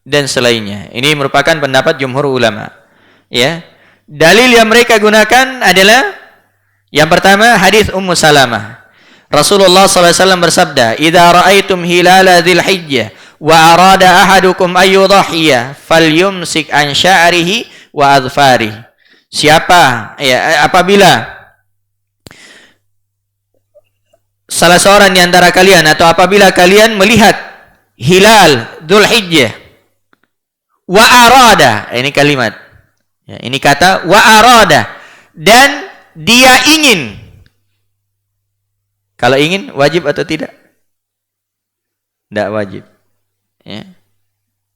S2: dan selainnya. Ini merupakan pendapat jumhur ulama. Ya. Dalil yang mereka gunakan adalah yang pertama hadis Ummu Salamah. Rasulullah SAW bersabda, "Idza ra'aitum hilala dzilhijjah wa arada ahadukum ay yudhiya falyumsik an sya'rihi wa adfarihi." Siapa ya apabila salah seorang di antara kalian atau apabila kalian melihat hilal Dzulhijjah wa arada, ini kalimat. Ya, ini kata wa arada, dan dia ingin. Kalau ingin wajib atau tidak? Tidak wajib. Ya.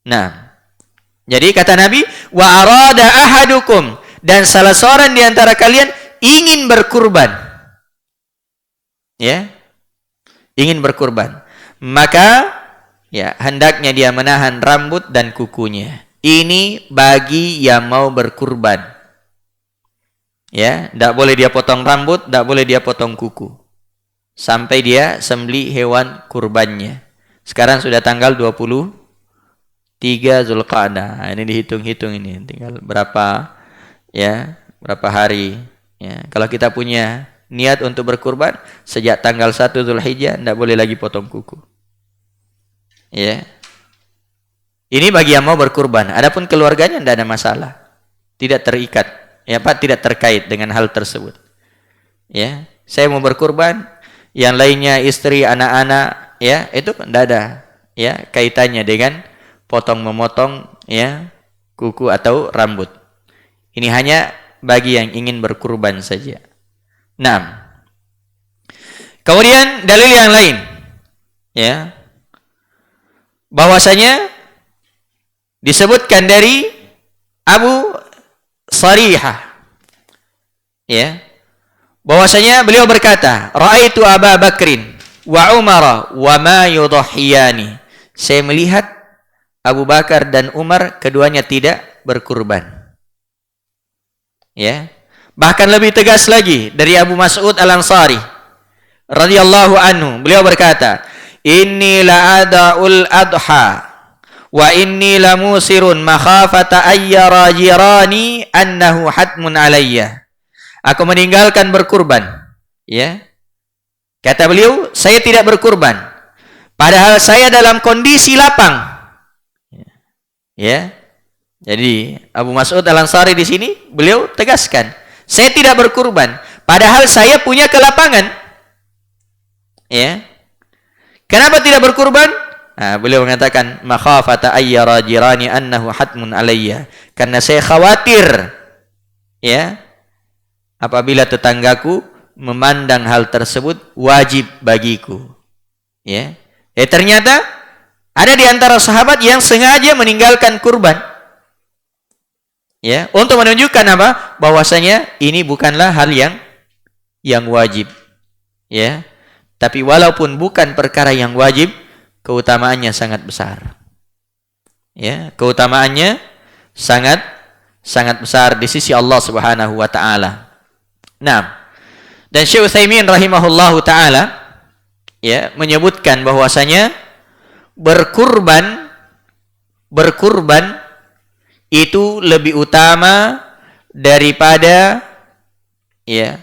S2: Nah, jadi kata Nabi, wa arada ahadukum, dan salah seorang di antara kalian ingin berkurban. Ya. Ingin berkurban. Maka ya hendaknya dia menahan rambut dan kukunya. Ini bagi yang mau berkurban. Ya, tidak boleh dia potong rambut, tidak boleh dia potong kuku. Sampai dia sembelih hewan kurbannya. Sekarang sudah tanggal 23 Zulqa'dah. Ini dihitung-hitung ini, tinggal berapa ya, berapa hari. Ya, kalau kita punya niat untuk berkurban sejak tanggal 1 Zulhijjah, tidak boleh lagi potong kuku. Ya. Ini bagi yang mau berkurban. Adapun keluarganya tidak ada masalah. Tidak terikat. Ya, Pak, tidak terkait dengan hal tersebut. Ya, saya mau berkurban, yang lainnya istri, anak-anak, ya, itu tidak ada ya kaitannya dengan potong-memotong ya kuku atau rambut. Ini hanya bagi yang ingin berkurban saja. Nah, kemudian dalil yang lain, ya, bahwasanya disebutkan dari Abu Sarihah, ya, bahwasanya beliau berkata, "Ra'aitu Aba Bakrin wa Umar wa ma yudhiyani." Saya melihat Abu Bakar dan Umar keduanya tidak berkurban. Ya. Bahkan lebih tegas lagi dari Abu Mas'ud Al-Ansari radhiyallahu anhu, beliau berkata, "Inni la'ada'ul adha wa inni lamusirun makhafata ayyara jirani annahu hatmun alayya." Aku meninggalkan berkurban. Ya. Kata beliau, saya tidak berkurban. Padahal saya dalam kondisi lapang. Ya. Jadi Abu Mas'ud Al-Ansari di sini beliau tegaskan, saya tidak berkurban. Padahal saya punya kelapangan. Ya. Kenapa tidak berkurban? Nah, beliau mengatakan, makhafata ayyara jirani annahu hatmun alayya. Karena saya khawatir, ya, apabila tetanggaku memandang hal tersebut wajib bagiku. Ya. Ternyata ada di antara sahabat yang sengaja meninggalkan kurban. Ya, untuk menunjukkan apa? Bahwasanya ini bukanlah hal yang wajib. Ya. Tapi walaupun bukan perkara yang wajib, keutamaannya sangat besar. Ya, keutamaannya sangat besar di sisi Allah Subhanahu wa taala. Nah, dan Syekh Utsaimin rahimahullahu taala ya menyebutkan bahwasanya berkurban itu lebih utama daripada ya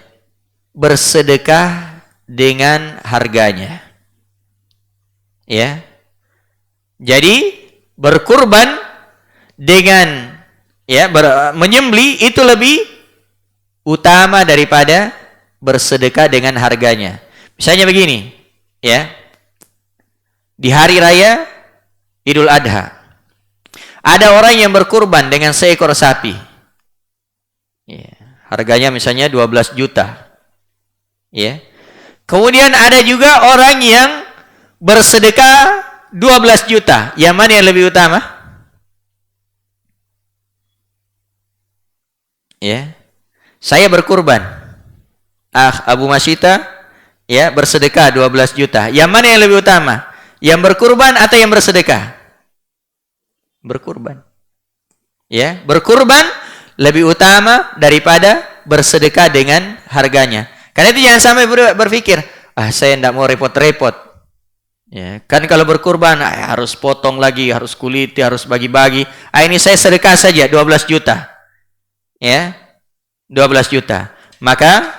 S2: bersedekah dengan harganya. Ya. Jadi berkurban dengan ya menyembelih itu lebih utama daripada bersedekah dengan harganya. Misalnya begini, ya. Di hari raya Idul Adha, ada orang yang berkurban dengan seekor sapi. Ya, harganya misalnya 12 juta. Ya. Kemudian ada juga orang yang bersedekah 12 juta. Yang mana yang lebih utama? ya, saya berkurban. Abu Masyita ya bersedekah 12 juta. Yang mana yang lebih utama? Yang berkurban atau yang bersedekah? Berkurban. Ya, berkurban lebih utama daripada bersedekah dengan harganya. Karena itu jangan sampai berpikir, saya tidak mau repot-repot. Ya, kan kalau berkurban harus potong lagi, harus kuliti, harus bagi-bagi. Ini saya sedekah saja 12 juta. Ya. 12 juta. Maka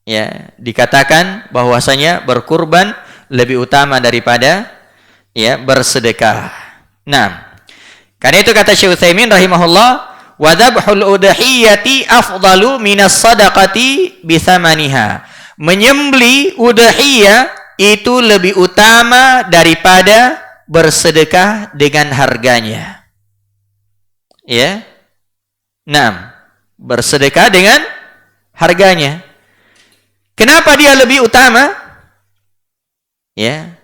S2: ya dikatakan bahwasanya berkurban lebih utama daripada ya bersedekah. Nah, karena itu kata Syekh Utsaimin rahimahullah, wa dzabhul udhiyati afdalu minas sadaqati bi thamaniha. Menyembeli udhiyah itu lebih utama daripada bersedekah dengan harganya. Ya. Nah, bersedekah dengan harganya. Kenapa dia lebih utama? Ya.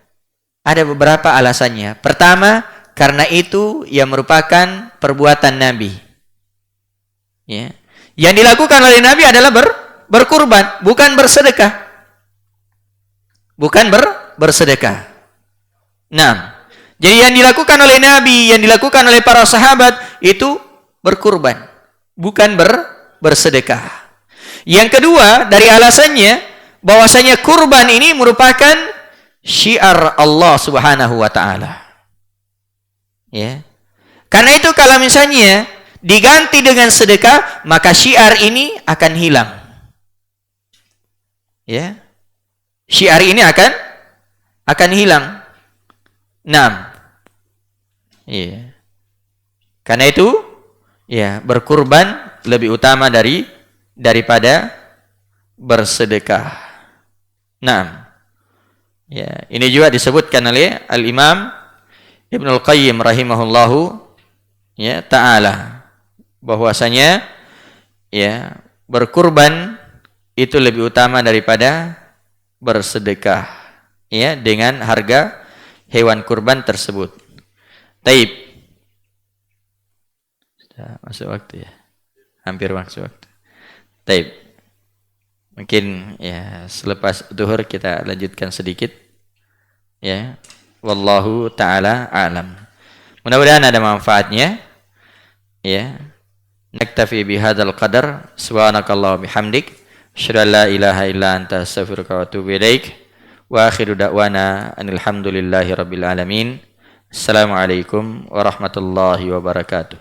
S2: Ada beberapa alasannya. Pertama, karena itu yang merupakan perbuatan Nabi. Ya. Yang dilakukan oleh Nabi adalah berkurban, bukan bersedekah. Bukan bersedekah. Nah, jadi yang dilakukan oleh Nabi, yang dilakukan oleh para sahabat itu berkurban, bukan bersedekah. Yang kedua, dari alasannya bahwasanya kurban ini merupakan syiar Allah Subhanahu wa taala. Ya. Karena itu kalau misalnya diganti dengan sedekah, maka syiar ini akan hilang. Ya. Syiar ini akan hilang. 6. Iya. Karena itu ya, berkurban lebih utama daripada bersedekah. 6. Ya, ini juga disebutkan oleh Al-Imam Ibnul Qayyim rahimahullahu ya taala bahwasanya ya berkurban itu lebih utama daripada bersedekah ya dengan harga hewan kurban tersebut. Taib. Sudah masuk waktu ya. Hampir masuk waktu. Taib. Mungkin ya selepas zuhur kita lanjutkan sedikit. Ya. Wallahu taala a'lam. Mudah-mudahan ada manfaatnya. Ya. Naktafi bihadzal qadar. Subhanakallah bihamdik. Asyhadu an la ilaha illa anta astaghfiruka wa atubu ilaik. Wa akhiru da'wana anil hamdulillahi rabbil alamin. Assalamualaikum warahmatullahi wabarakatuh.